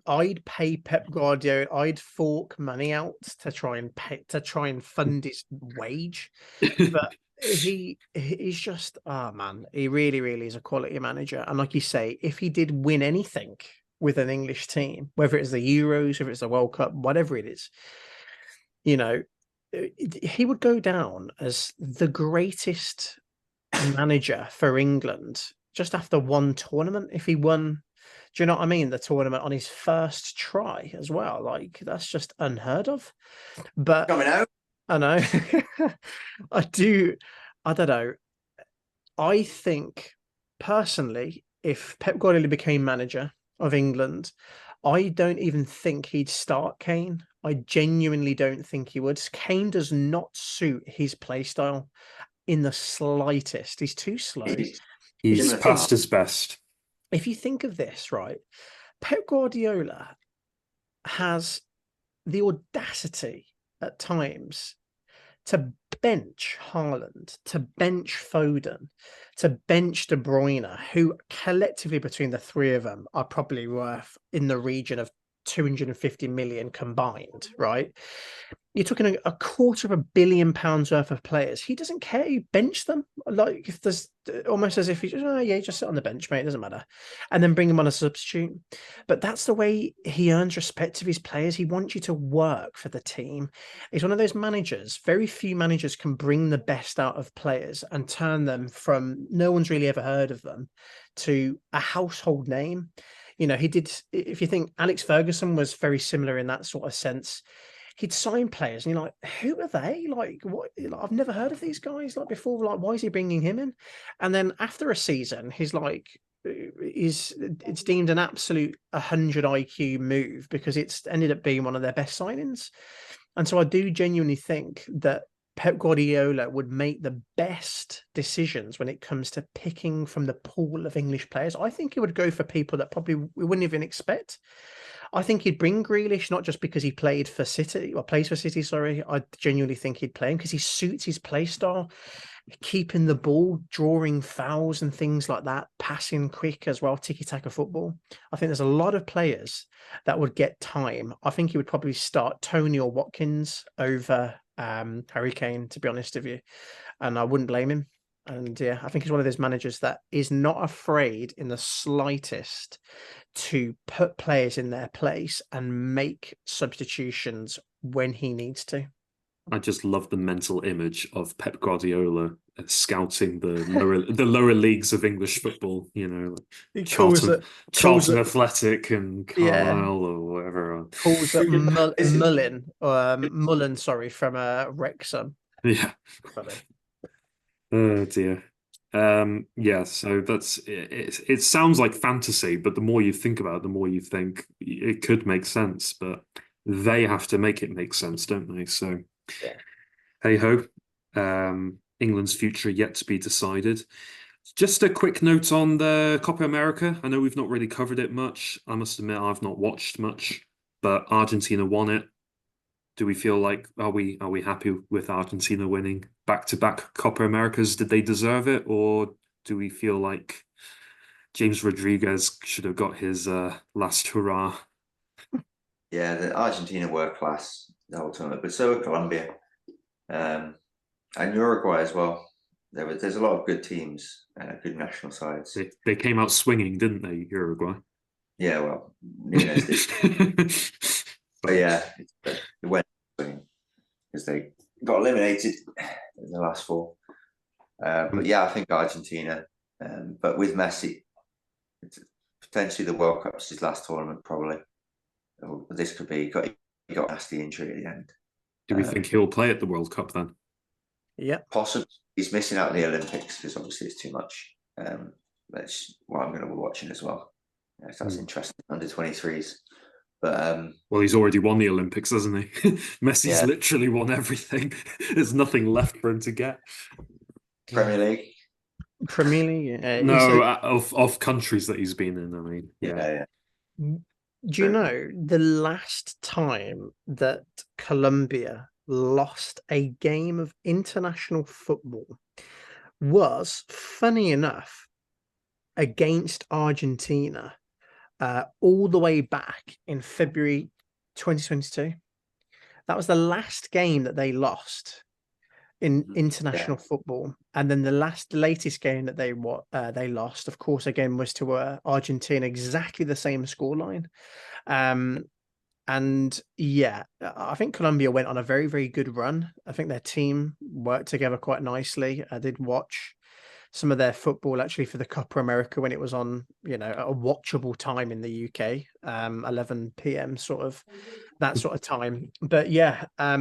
I'd pay Pep Guardiola. I'd fork money out to try and fund his wage, but he's just man, he really, really is a quality manager. And like you say, if he did win anything with an English team, whether it's the Euros, if it's the World Cup, whatever it is, you know, he would go down as the greatest manager for England just after one tournament. If he won, do you know what I mean? The tournament on his first try as well. Like that's just unheard of. But coming out. I know. I do. I don't know. I think personally, if Pep Guardiola became manager of England, I don't even think he'd start Kane. I genuinely don't think he would. Kane does not suit his play style in the slightest. He's too slow. He's If you He's similar to think, past Mark. his best. if you think of this, right, Pep Guardiola has the audacity at times to bench Haaland, to bench Foden, to bench De Bruyne, who collectively between the three of them are probably worth in the region of 250 million combined, right? You're talking a £250 million worth of players. He doesn't care. He bench them like if there's almost as if he just, oh yeah, just sit on the bench, mate. It doesn't matter, and then bring him on a substitute. But that's the way he earns respect of his players. He wants you to work for the team. He's one of those managers. Very few managers can bring the best out of players and turn them from no one's really ever heard of them to a household name. He did. If you think Alex Ferguson was very similar in that sort of sense, he'd sign players and you're like, who are they? Like, what? Like, I've never heard of these guys like before. Like, why is he bringing him in? And then after a season, he's like, it's deemed an absolute 100 IQ move because it's ended up being one of their best signings. And so I do genuinely think that Pep Guardiola would make the best decisions when it comes to picking from the pool of English players. I think he would go for people that probably we wouldn't even expect. I think he'd bring Grealish not just because he played for City or plays for City. Sorry, I genuinely think he'd play him because he suits his play style, keeping the ball, drawing fouls and things like that, passing quick as well, tiki taka football. I think there's a lot of players that would get time. I think he would probably start Tony or Watkins over Harry Kane, to be honest with you, and I wouldn't blame him. And yeah, I think he's one of those managers that is not afraid in the slightest to put players in their place and make substitutions when he needs to. I just love the mental image of Pep Guardiola scouting the lower leagues of English football, He Charlton, calls Charlton it, Athletic and yeah, Carlisle or whatever. calls it This is Mullen, sorry, from Wrexham. Yeah. Funny. Oh dear. Yeah, so it sounds like fantasy, but the more you think about it, the more you think it could make sense, but they have to make it make sense, don't they? So Yeah. hey ho. England's future yet to be decided. Just a quick note on the Copa America. I know we've not really covered it much. I must admit I've not watched much, but Argentina won it. Do we feel like are we happy with Argentina winning back-to-back Copa Americas? Did they deserve it, or do we feel like James Rodriguez should have got his last hurrah? yeah, the Argentina were class the whole tournament, but so were Colombia, and Uruguay as well. There's a lot of good teams, good national sides. They came out swinging, didn't they, Uruguay? Yeah, well, Nunes did, but yeah, it went because got eliminated in the last four. But yeah, I think Argentina. But with Messi, potentially the World Cup's his last tournament, probably. This could be. He got a nasty injury at the end. Do we think he'll play at the World Cup then? Yeah, Possibly. He's missing out on the Olympics because obviously it's too much. That's what I'm going to be watching as well. Yeah, so that's interesting. Under 23s. But well, he's already won the Olympics, hasn't he? Messi's yeah, literally won everything. There's nothing left for him to get. Premier League. Premier League. No, of countries that he's been in. I mean, yeah. Do you know the last time that Colombia lost a game of international football was, funny enough, against Argentina, all the way back in February 2022. That was the last game that they lost in international football, and then the latest game that they lost, of course, again was to Argentina, exactly the same scoreline. And yeah, I think Colombia went on a very, very good run. I think their team worked together quite nicely. I did watch some of their football actually for the Copa America when it was on, a watchable time in the UK, 11 p.m. that sort of time. But yeah, I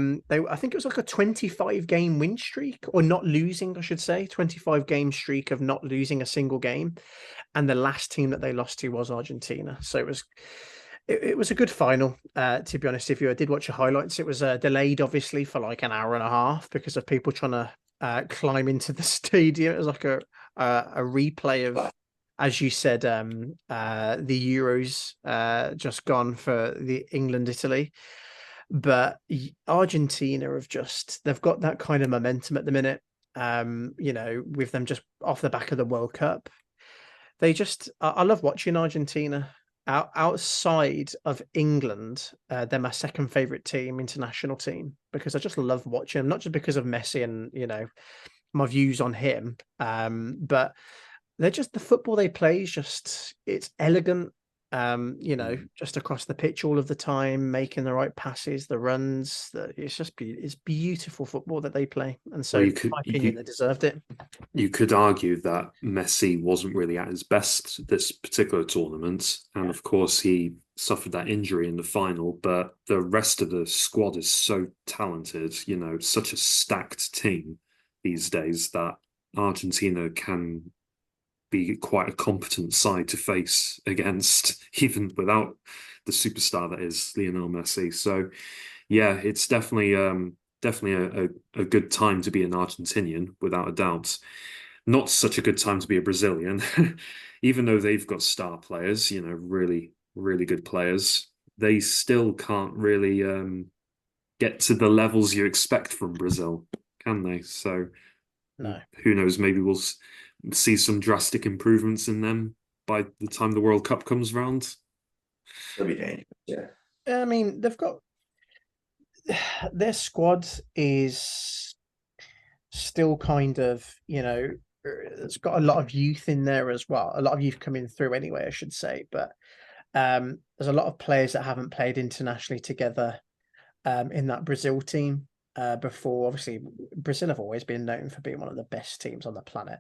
think it was like a 25 game win streak, or not losing, I should say, 25 game streak of not losing a single game. And the last team that they lost to was Argentina. So it was a good final, to be honest. If you did watch the highlights, it was delayed, obviously, for like an hour and a half because of people trying to climb into the stadium. It was like a replay of, as you said, the Euros just gone for the England-Italy. But Argentina they've got that kind of momentum at the minute, with them just off the back of the World Cup. I love watching Argentina. Outside of England, they're my second favorite international team, because I just love watching them, not just because of Messi and my views on him, but they're just, the football they play is it's elegant, just across the pitch all of the time, making the right passes, the runs. It's beautiful football that they play, and so, Well, in my opinion, they deserved it. you could argue that Messi wasn't really at his best this particular tournament, and of course he suffered that injury in the final. But the rest of the squad is so talented, such a stacked team these days, that Argentina can be quite a competent side to face against, even without the superstar that is Lionel Messi. So yeah, it's definitely a good time to be an Argentinian, without a doubt. Not such a good time to be a Brazilian, even though they've got star players, really, really good players. They still can't really get to the levels you expect from Brazil, can they? So No. who knows? Maybe we'll see some drastic improvements in them by the time the World Cup comes round. It'll be dangerous. Yeah. I mean, they've got their squad is still kind of, it's got a lot of youth in there as well. A lot of youth coming through anyway, I should say. But there's a lot of players that haven't played internationally together in that Brazil team before. Obviously, Brazil have always been known for being one of the best teams on the planet,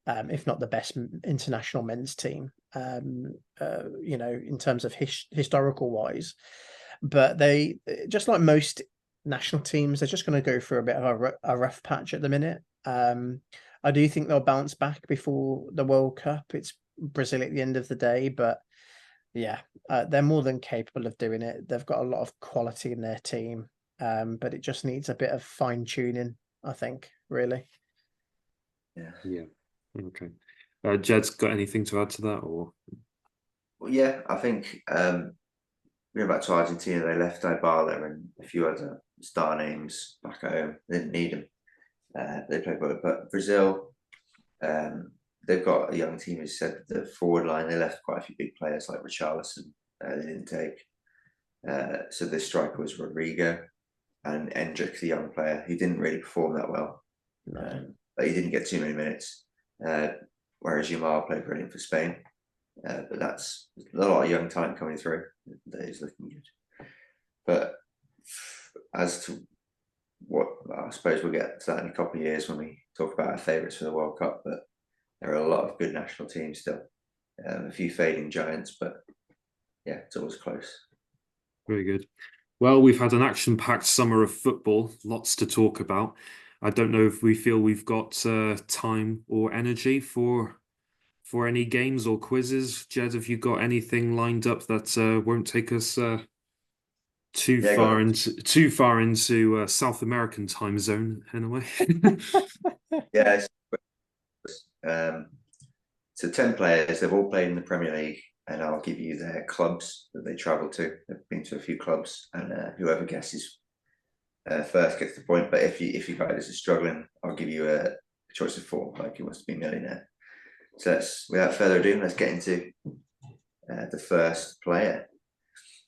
if not the best international men's team, in terms of historical wise. But they, just like most national teams, they're just going to go through a bit of a rough patch at the minute. I do think they'll bounce back before the World Cup. It's Brazil at the end of the day, but yeah, they're more than capable of doing it. They've got a lot of quality in their team, but it just needs a bit of fine tuning, I think, really. Yeah. Yeah. Okay. Jed's got anything to add to that, or? Well, yeah, I think going back to Argentina, they left Dybala and a few other star names back at home. They didn't need them. They played well, but Brazil, they've got a young team. As said, the forward line, they left quite a few big players like Richarlison. They didn't take. So the striker was Rodrigo, and Endrick, the young player, he didn't really perform that well. No. But he didn't get too many minutes. Whereas Yamal played brilliant for Spain. But that's a lot of young talent coming through. That is looking good. But as to what I suppose we'll get to that in a couple of years when we talk about our favourites for the World Cup. But there are a lot of good national teams still. A few fading giants, but yeah, it's always close. Very good. Well, we've had an action-packed summer of football, lots to talk about. I don't know if we feel we've got time or energy for any games or quizzes. Jed, have you got anything lined up that won't take us too far into South American time zone anyway? Yeah. So 10 players, they've all played in the Premier League, and I'll give you their clubs that they travel to. They've been to a few clubs, and whoever guesses first gets the point. But if you guys are struggling, I'll give you a choice of 4, like Who Wants to Be a Millionaire. So without further ado, let's get into the first player.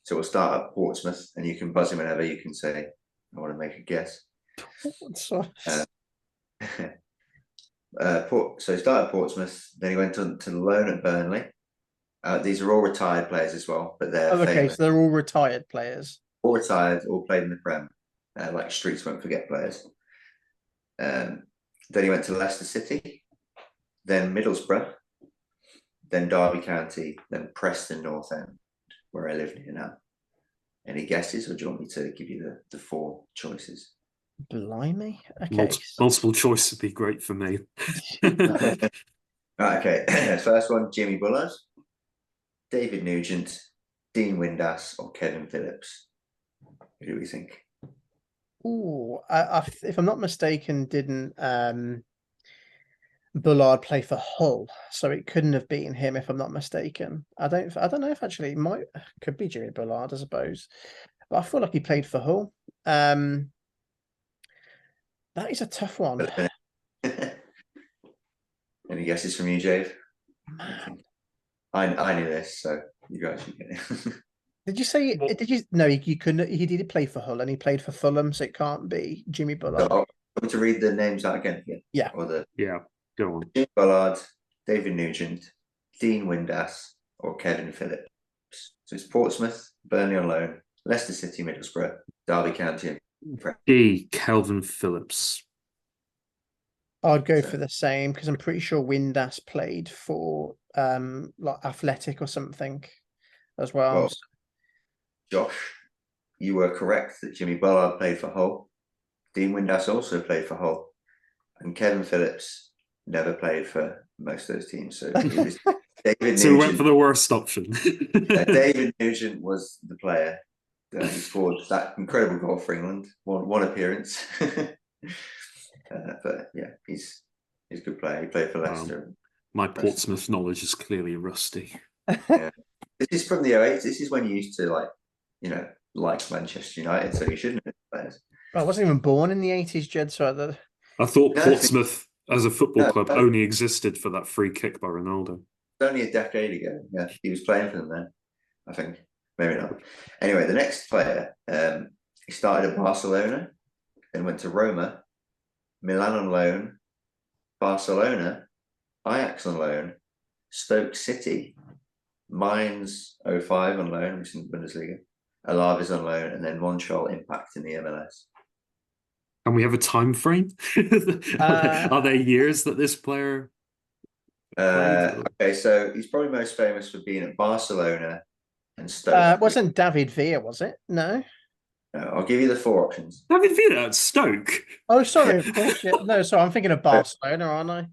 So we'll start at Portsmouth, and you can buzz in whenever. You can say, I want to make a guess. So he started at Portsmouth, then he went on to loan at Burnley. These are all retired players as well, but they're okay, famous. so they're all retired players. All retired, all played in the Prem, like Streets Won't Forget players. Then he went to Leicester City, then Middlesbrough, then Derby County, then Preston North End, where I live near now. Any guesses, or do you want me to give you the 4 choices? Blimey. Okay. Multiple choice would be great for me. Right, okay. First one, Jimmy Bullard, David Nugent, Dean Windass, or Kevin Phillips. Who do we think? Oh, if I'm not mistaken, didn't Bullard play for Hull? So it couldn't have been him if I'm not mistaken. I don't know if actually it could be Jimmy Bullard, I suppose. But I feel like he played for Hull. That is a tough one. Any guesses from you, Jave? Man. I knew this, so you guys should get it. Did you say? Did you? No, you couldn't. He did play for Hull, and he played for Fulham, so it can't be Jimmy Bullard. So I'm going to read the names out again. Yeah. Yeah. Go on. Jimmy Bullard, David Nugent, Dean Windass, or Kevin Phillips. So it's Portsmouth, Burnley on loan, Leicester City, Middlesbrough, Derby County. D. Kelvin Phillips. I'd go for the same because I'm pretty sure Windass played for like Athletic or something as well. Josh, you were correct that Jimmy Bullard played for Hull. Dean Windass also played for Hull, and Kevin Phillips never played for most of those teams. So it was David Nugent. So we went for the worst option. David Nugent was the player. He scored that incredible goal for England. One appearance. But yeah, he's a good player. He played for Leicester. My Portsmouth knowledge is clearly rusty. Yeah. This is from the 08s. This is when you used to like Manchester United, so you shouldn't have been players. I wasn't even born in the 80s, Jed, so I thought Portsmouth as a football club only existed for that free kick by Ronaldo. Only a decade ago. Yeah, he was playing for them then, I think. Maybe not. Anyway, the next player, he started at Barcelona, then went to Roma, Milan on loan, Barcelona, Ajax on loan, Stoke City, Mainz 05 on loan, which is in the Bundesliga, Alaves on loan, and then Montreal Impact in the MLS. And we have a time frame? Are there years that this player okay, so he's probably most famous for being at Barcelona and Stoke. Wasn't David Villa, was it? No. No, I'll give you the 4 options. David Villa at Stoke? Oh, sorry, of course. Yeah. No, sorry, I'm thinking of Barcelona, aren't I?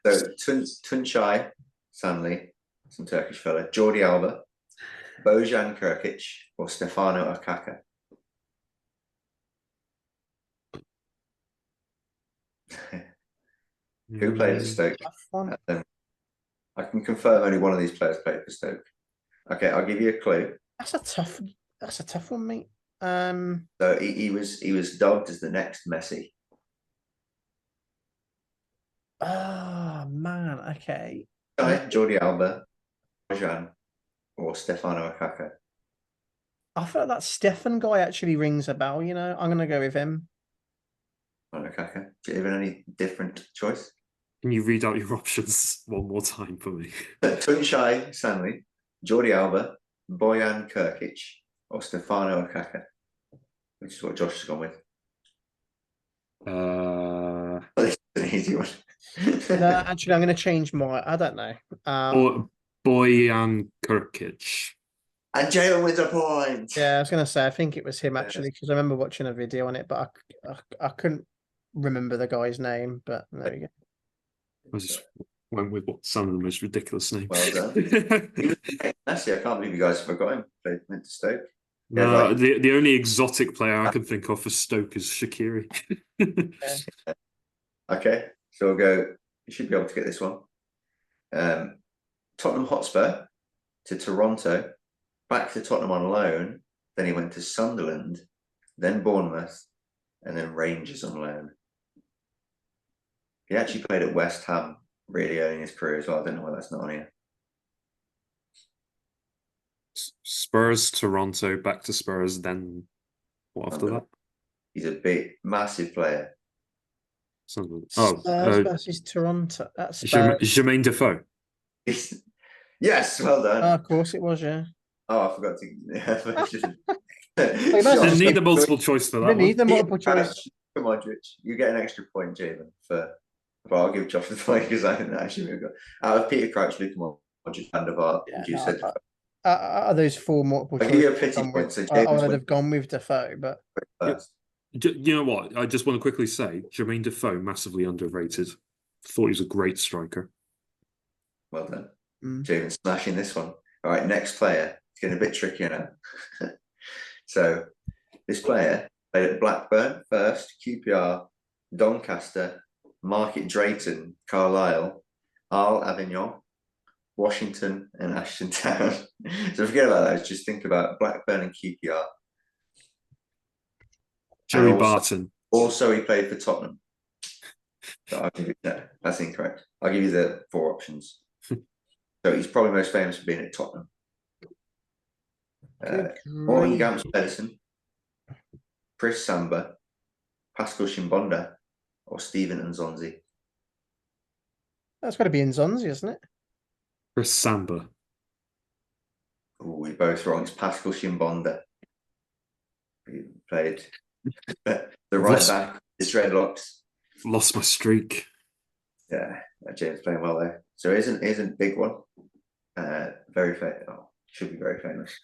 So Tunçay Sanli, some Turkish fella, Jordi Alba, Bojan Krkić, or Stefano Akaka. Who played at Stoke? I can confirm only one of these players played for Stoke. Okay, I'll give you a clue. That's a tough one, mate. So he was dubbed as the next Messi. Oh man, okay. Jordi Alba, Bojan, or Stefano Akaka. I feel like that Stefan guy actually rings a bell, you know. I'm gonna go with him. Akaka. Do you have any different choice? Can you read out your options one more time for me? Tunçay Sanli, Jordi Alba, Bojan Krkić, or Stefano Akaka, which is what Josh has gone with. Or This is an easy one. No, actually, I'm going to change my. I don't know. Boyan Kirkic. And Jalen with a point. Yeah, I was going to say I think it was him Yes. actually because I remember watching a video on it, but I couldn't remember the guy's name. But there we go. I just went with what sounded the most ridiculous name. Well done. Actually, I can't believe you guys forgot him. They went to Stoke. Yeah, No, like the only exotic player I can think of for Stoke is Shaqiri. Yeah. okay, so we'll go. You should be able to get this one. Tottenham Hotspur to Toronto, back to Tottenham on loan. Then he went to Sunderland, then Bournemouth, and then Rangers on loan. He actually played at West Ham really early in his career as well. I don't know why that's not on here. Spurs, Toronto, back to Spurs, then what after that? He's a big, massive player. Spurs versus Toronto. That's Spurs. Jermaine Defoe. Yes, well done. Oh, of course it was, yeah. Oh, I forgot to mention. Didn't need the multiple choice for You that didn't one. need the multiple choice. Come on, Rich. You get an extra point, Jalen, for. But I'll give Josh the point because I didn't actually remember. Out of Peter Crouch, Luke Modric, Van der Vaart, Yeah, you said. Are those four multiple I'll choice? give you a pity point. So I would have gone with Defoe, but first. You know what? I just want to quickly say Jermaine Defoe, massively underrated. Thought he was a great striker. Well done. Jalen smashing this one. All right, next player. It's getting a bit trickier now. So this player played at Blackburn first, QPR, Doncaster, Market Drayton, Carlisle, Arles Avignon, Washington, and Ashton Town. So forget about those. Just think about Blackburn and QPR. Joey Barton. Also, he played for Tottenham. So no, that's incorrect. I'll give you the four options. So he's probably most famous for being at Tottenham. Morton Gamps Pedersen, Chris Samba, Pascal Shimbonda, or Stephen Nzonzi. that's got to be Nzonzi, isn't it? Chris Samba. Oh, we're both wrong. It's Pascal Shimbonda. He played the right back, his dreadlocks. Lost my streak. Yeah, James playing well there. So it isn't a big one. Very famous. Oh, should be very famous.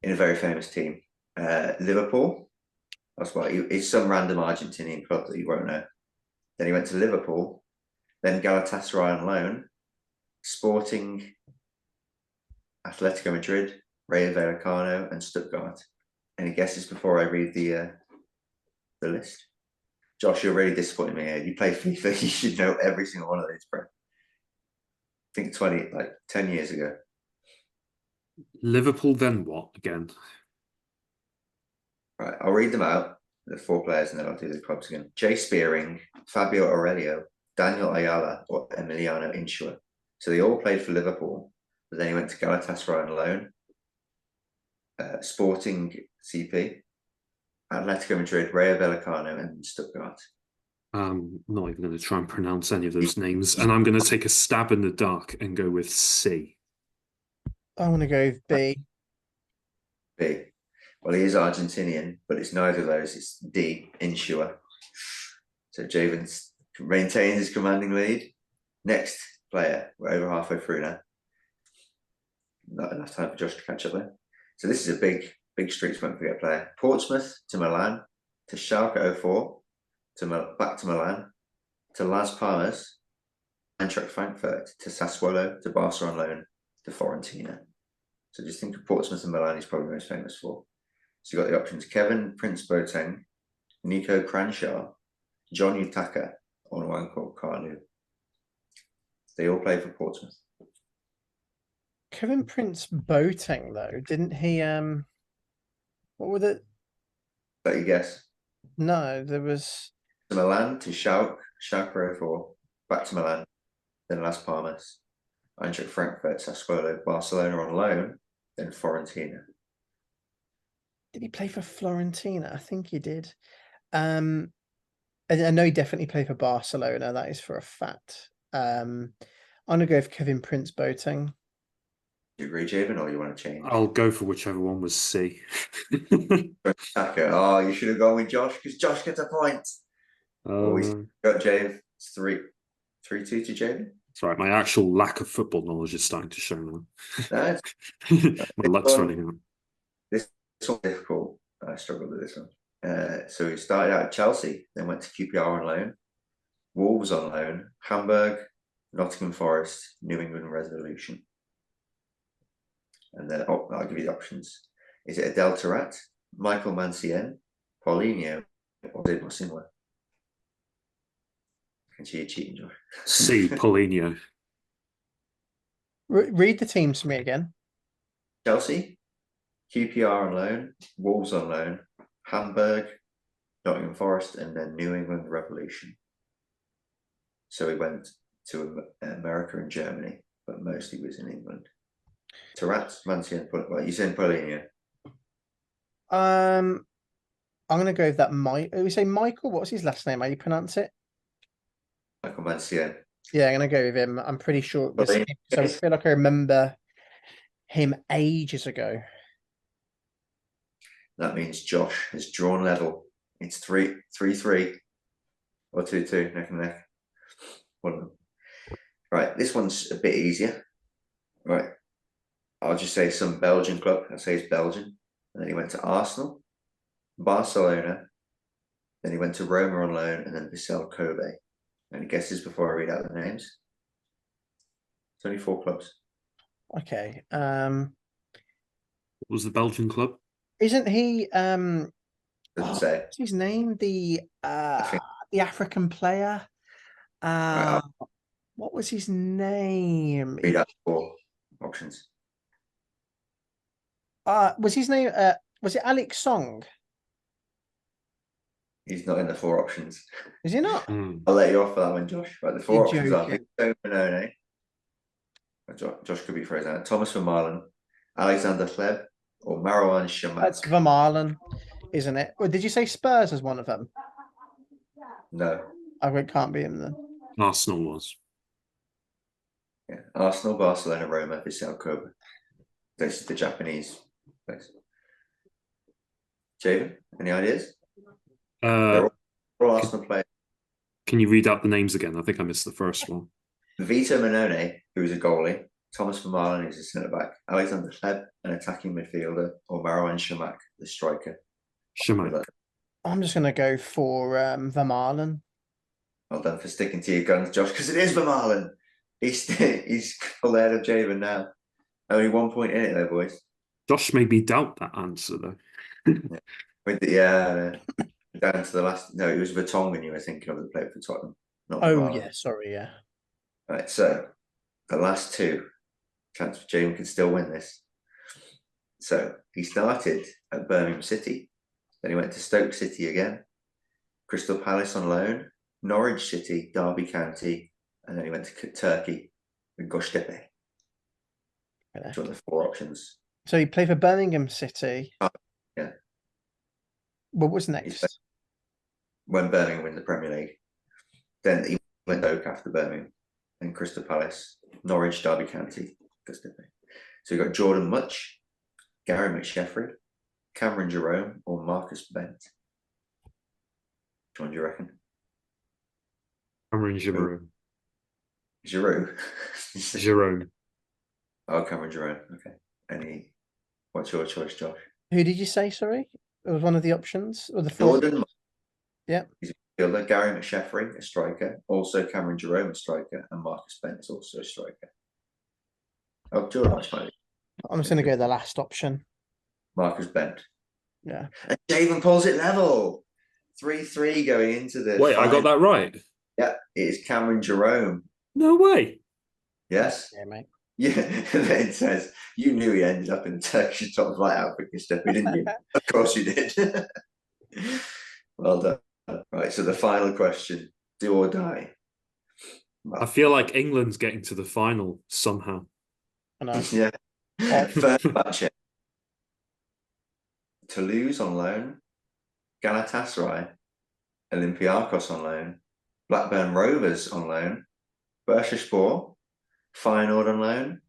In a very famous team. Liverpool. That's why he's some random Argentinian club that you won't know. Then he went to Liverpool, then Galatasaray on loan, Sporting, Atletico Madrid, Rayo Vallecano, and Stuttgart. Any guesses before I read the list? Josh, you're really disappointing me here. You play FIFA, you should know every single one of these, bro. I think 10 years ago. Liverpool, then what again? Right, I'll read them out, the four players, and then I'll do the clubs again. Jay Spearing, Fabio Aurelio, Daniel Ayala, or Emiliano Insua. So they all played for Liverpool, but then he went to Galatasaray on loan, Sporting CP, Atletico Madrid, Rayo Vallecano, and Stuttgart. I'm not even going to try and pronounce any of those names, and I'm going to take a stab in the dark and go with C. I want to go with B. B. Well, he is Argentinian, but it's neither of those. It's D, Insua. So Javen maintains his commanding lead. Next player, we're over halfway through now. Not enough time for Josh to catch up there. So this is a big streets won't forget player. Portsmouth to Milan, to Schalke 04, back to Milan, to Las Palmas, Eintracht Frankfurt, to Sassuolo, to Barcelona on loan, to Fiorentina. So just think of Portsmouth and Milan he's probably most famous for. So you've got the options: Kevin Prince Boateng, Nico Cranshaw, John Utaka, or Nwankwo Kanu. They all play for Portsmouth. Kevin Prince Boateng, though, didn't he? What were the? Let you guess. No, there was. To Milan, to Schalke 04, back to Milan, then Las Palmas, Eintracht Frankfurt, Sassuolo, Barcelona on loan, then Fiorentina. Did he play for Fiorentina? I think he did. I know he definitely played for Barcelona. That is for a fact. I'm gonna go with Kevin Prince Boateng. Do you agree, Javen, or you want to change? I'll go for whichever one was C. Oh, you should have gone with Josh because Josh gets a point. We Uh, got Jave. It's 3-2 to Jave. Sorry, my actual lack of football knowledge is starting to show now. No, My luck's running out. this one's difficult. I struggled with this one. So he started out at Chelsea, then went to QPR on loan, Wolves on loan, Hamburg, Nottingham Forest, New England Revolution. And then I'll give you the options. Is it Adel Taarabt, Michael Mancien, Paulinho, or David Mosinwa? Can see you cheating, Josh. C. Paulinho. Read the teams to me again. Chelsea, QPR on loan, Wolves on loan, Hamburg, Nottingham Forest, and then New England Revolution. So he went to America and Germany, but mostly was in England. Taarabt, Mancien, well, you saying Paulinho? I'm gonna go with that. We say Michael. What's his last name? How you pronounce it? Michael Mancien. Yeah, I'm gonna go with him. I'm pretty sure this. Paulinho. So I feel like I remember him ages ago. That means Josh has drawn level. It's 3-3 or 2-2, neck and neck. One of them. Right, this one's a bit easier. Right, I'll just say some Belgian club. I'll say it's Belgian. And then he went to Arsenal, Barcelona. Then he went to Roma on loan, and then Vissel Kobe. Any guesses before I read out the names? It's only 4 clubs. Okay. What was the Belgian club? Isn't he? Doesn't say. What's his name? The African player. Right, What was his name? read out 4 options. Was his name? Was it Alex Song? He's not in the 4 options. Is he not? I'll let you off for that one, Josh. Right, the 4 You're options are joking. Victor Manone. Josh could be frozen out. Thomas Vermaelen, Alexander Hleb, or Marouane Chamakh. That's Vermaelen, isn't it? Or did you say Spurs as one of them? No. Oh, it can't be him then. Arsenal was. Yeah. Arsenal, Barcelona, Roma, Vissel Kobe. This is the Japanese place. Javen, any ideas? They're all Arsenal players. Can you read out the names again? I think I missed the first one. Vito Manone, who's a goalie, Thomas Vermaelen, who's a centre back, Alexander Hleb, an attacking midfielder, or Marouane Chamakh, the striker. Chamakh. I'm just gonna go for Vermaelen. Well done for sticking to your guns, Josh, because it is Vermaelen. He's full ahead of Javen now. Only 1 point in it, though, boys. Josh made me doubt that answer, though. Down to the last. No, it was Vertonghen you were thinking of that played for Tottenham. Not Oh Vermaelen. yeah, sorry, yeah. Right, so the last 2, chance for James can still win this. So he started at Birmingham City, then he went to Stoke City again, Crystal Palace on loan, Norwich City, Derby County, and then he went to Turkey with Göztepe. Do you want the 4 options? So he played for Birmingham City. Yeah. What was next? When Birmingham win the Premier League, then he went to Stoke after Birmingham, and Crystal Palace, Norwich, Derby County, Göztepe. So you got Jordan Much, Gary McSheffrey, Cameron Jerome, or Marcus Bent. Which one do you reckon? Cameron Jerome. Giroud. Jerome. Oh, Cameron Jerome. Okay. What's your choice, Josh? Who did you say? Sorry, it was one of the options or the 4. Jordan. Yeah. He's a fielder. Gary McSheffrey, a striker. Also Cameron Jerome, a striker, and Marcus Bent is also a striker. Oh, Jordan Much. I'm just going to go the last option. Marcus Bent. Yeah. And Javen pulls it level. 3-3 going into the. Wait, I got that right. Yeah, it is Cameron Jerome. No way. Yes. Yeah, mate. Yeah, it says you knew he ended up in the Turkish top flight outfit, didn't you? Of course you did. Well done. Right, so the final question: do or die? I feel like England's getting to the final somehow. I know. Yeah. First match: Toulouse on loan, Galatasaray, Olympiacos on loan, Blackburn Rovers on loan, Bursaspor, Feyenoord on loan,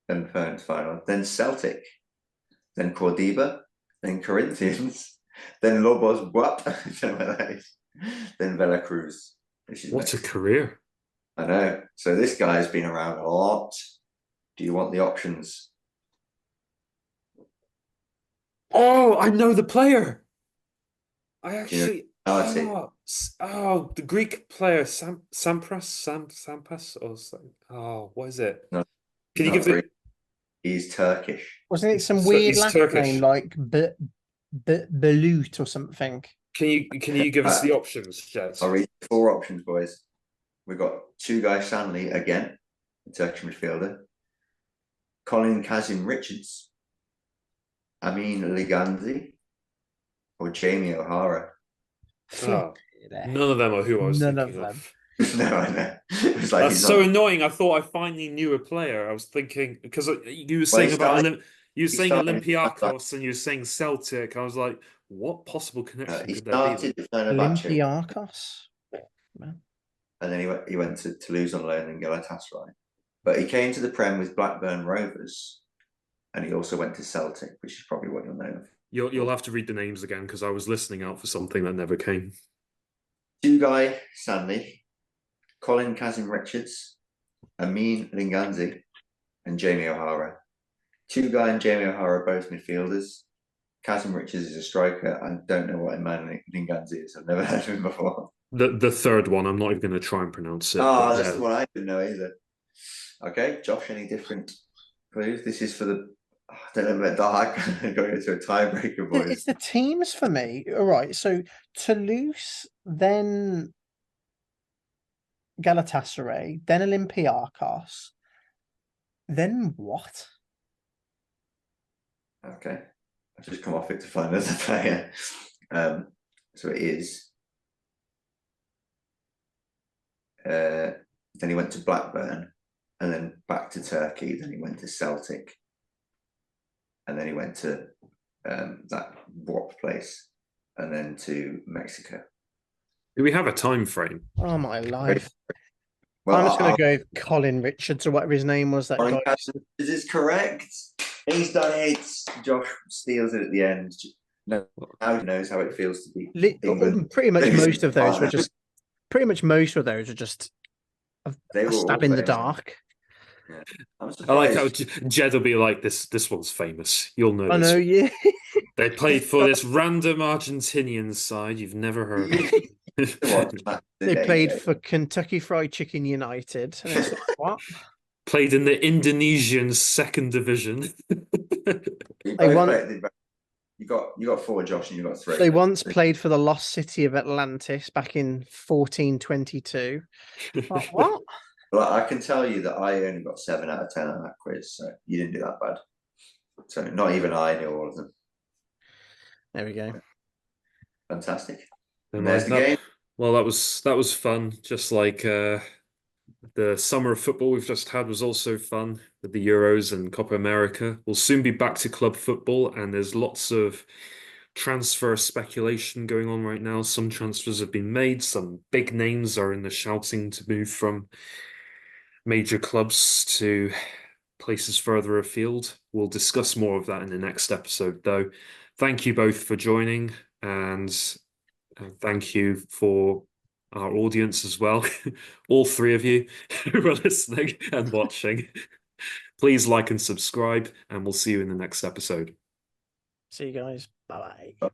then Feyenoord, then Celtic, then Cordoba, then Corinthians, then Lobos Buap. I don't know what that is. then Veracruz, which is What a Mexico. career. I know. So this guy's been around a lot. Do you want the options? Oh, I know the player. I Do you know actually, nationality? the Greek player, Sampas, or something. Oh, what is it? No, he's Can you not give the? Greek. He's Turkish. Wasn't it some So weird he's last name Turkish. like Belut or something? Can you give us Uh, the options, Jed? I'll read 4 options, boys. We've got Tugay Stanley again, the Turkish midfielder. Colin Kazim Richards, Amin Liganzi, or Jamie O'Hara. Flip Oh, it. none of them are who I was None of thinking them. of. No, I know. It was like That's he's so not. annoying. I thought I finally knew a player. I was thinking because you were Well, he saying about started. You were He saying started. Olympiacos and you were saying Celtic. I was like, what possible connection He could there be there? started with Fenerbahce, Olympiacos. Man. and then he went to Toulouse on loan and Galatasaray. But he came to the Prem with Blackburn Rovers, and he also went to Celtic, which is probably what you'll know You'll of. have to read the names again because I was listening out for something that never came. Tugay Stanley, Colin Kazim Richards, Amin Linganzi, and Jamie O'Hara. Tugay and Jamie O'Hara are both midfielders. Kazim Richards is a striker. I don't know what Amin Linganzi is. I've never heard of him before. The third one, I'm not even going to try and pronounce it, Oh, but that's yeah. the one I didn't know either. Okay, Josh, any different clues? This is for the. I don't know about dark. Going into a tiebreaker, boys. It's the teams for me. All right. So Toulouse, then Galatasaray, then Olympiacos, then what? Okay, I've just come off it to find another player. So it is. Then he went to Blackburn, and then back to Turkey. Then he went to Celtic, and then he went to that WAP place, and then to Mexico. Do we have a time frame? Oh my life. Well, I'm just going to go Colin Richards or whatever his name was. That guy. This is correct. He's done it. Josh steals it at the end. Now he knows how it feels to be England. Pretty much most of those were just. Pretty much most of those are just a stab in the dark. Yeah. I'm I like how surprised. Jed will be like, this one's famous. You'll know I this know, one. yeah. They played for this random Argentinian side you've never heard of. They played for Kentucky Fried Chicken United. And it's like, what? Played in the Indonesian second division. They won. You got 4, Josh, and you got 3. They once played for the lost city of Atlantis back in 1422. Like, what? Well, I can tell you that I only got 7 out of 10 on that quiz, so you didn't do that bad. So not even I knew all of them. There we go. Fantastic. Never And there's mind. the game. Well, that was fun. Just like the summer of football we've just had was also fun with the Euros and Copa America. We'll soon be back to club football, and there's lots of transfer speculation going on right now. Some transfers have been made. Some big names are in the shouting to move from major clubs to places further afield. We'll discuss more of that in the next episode, though. Thank you both for joining, and thank you for our audience as well. All 3 of you who are listening and watching. Please like and subscribe, and we'll see you in the next episode. See you guys. Bye bye.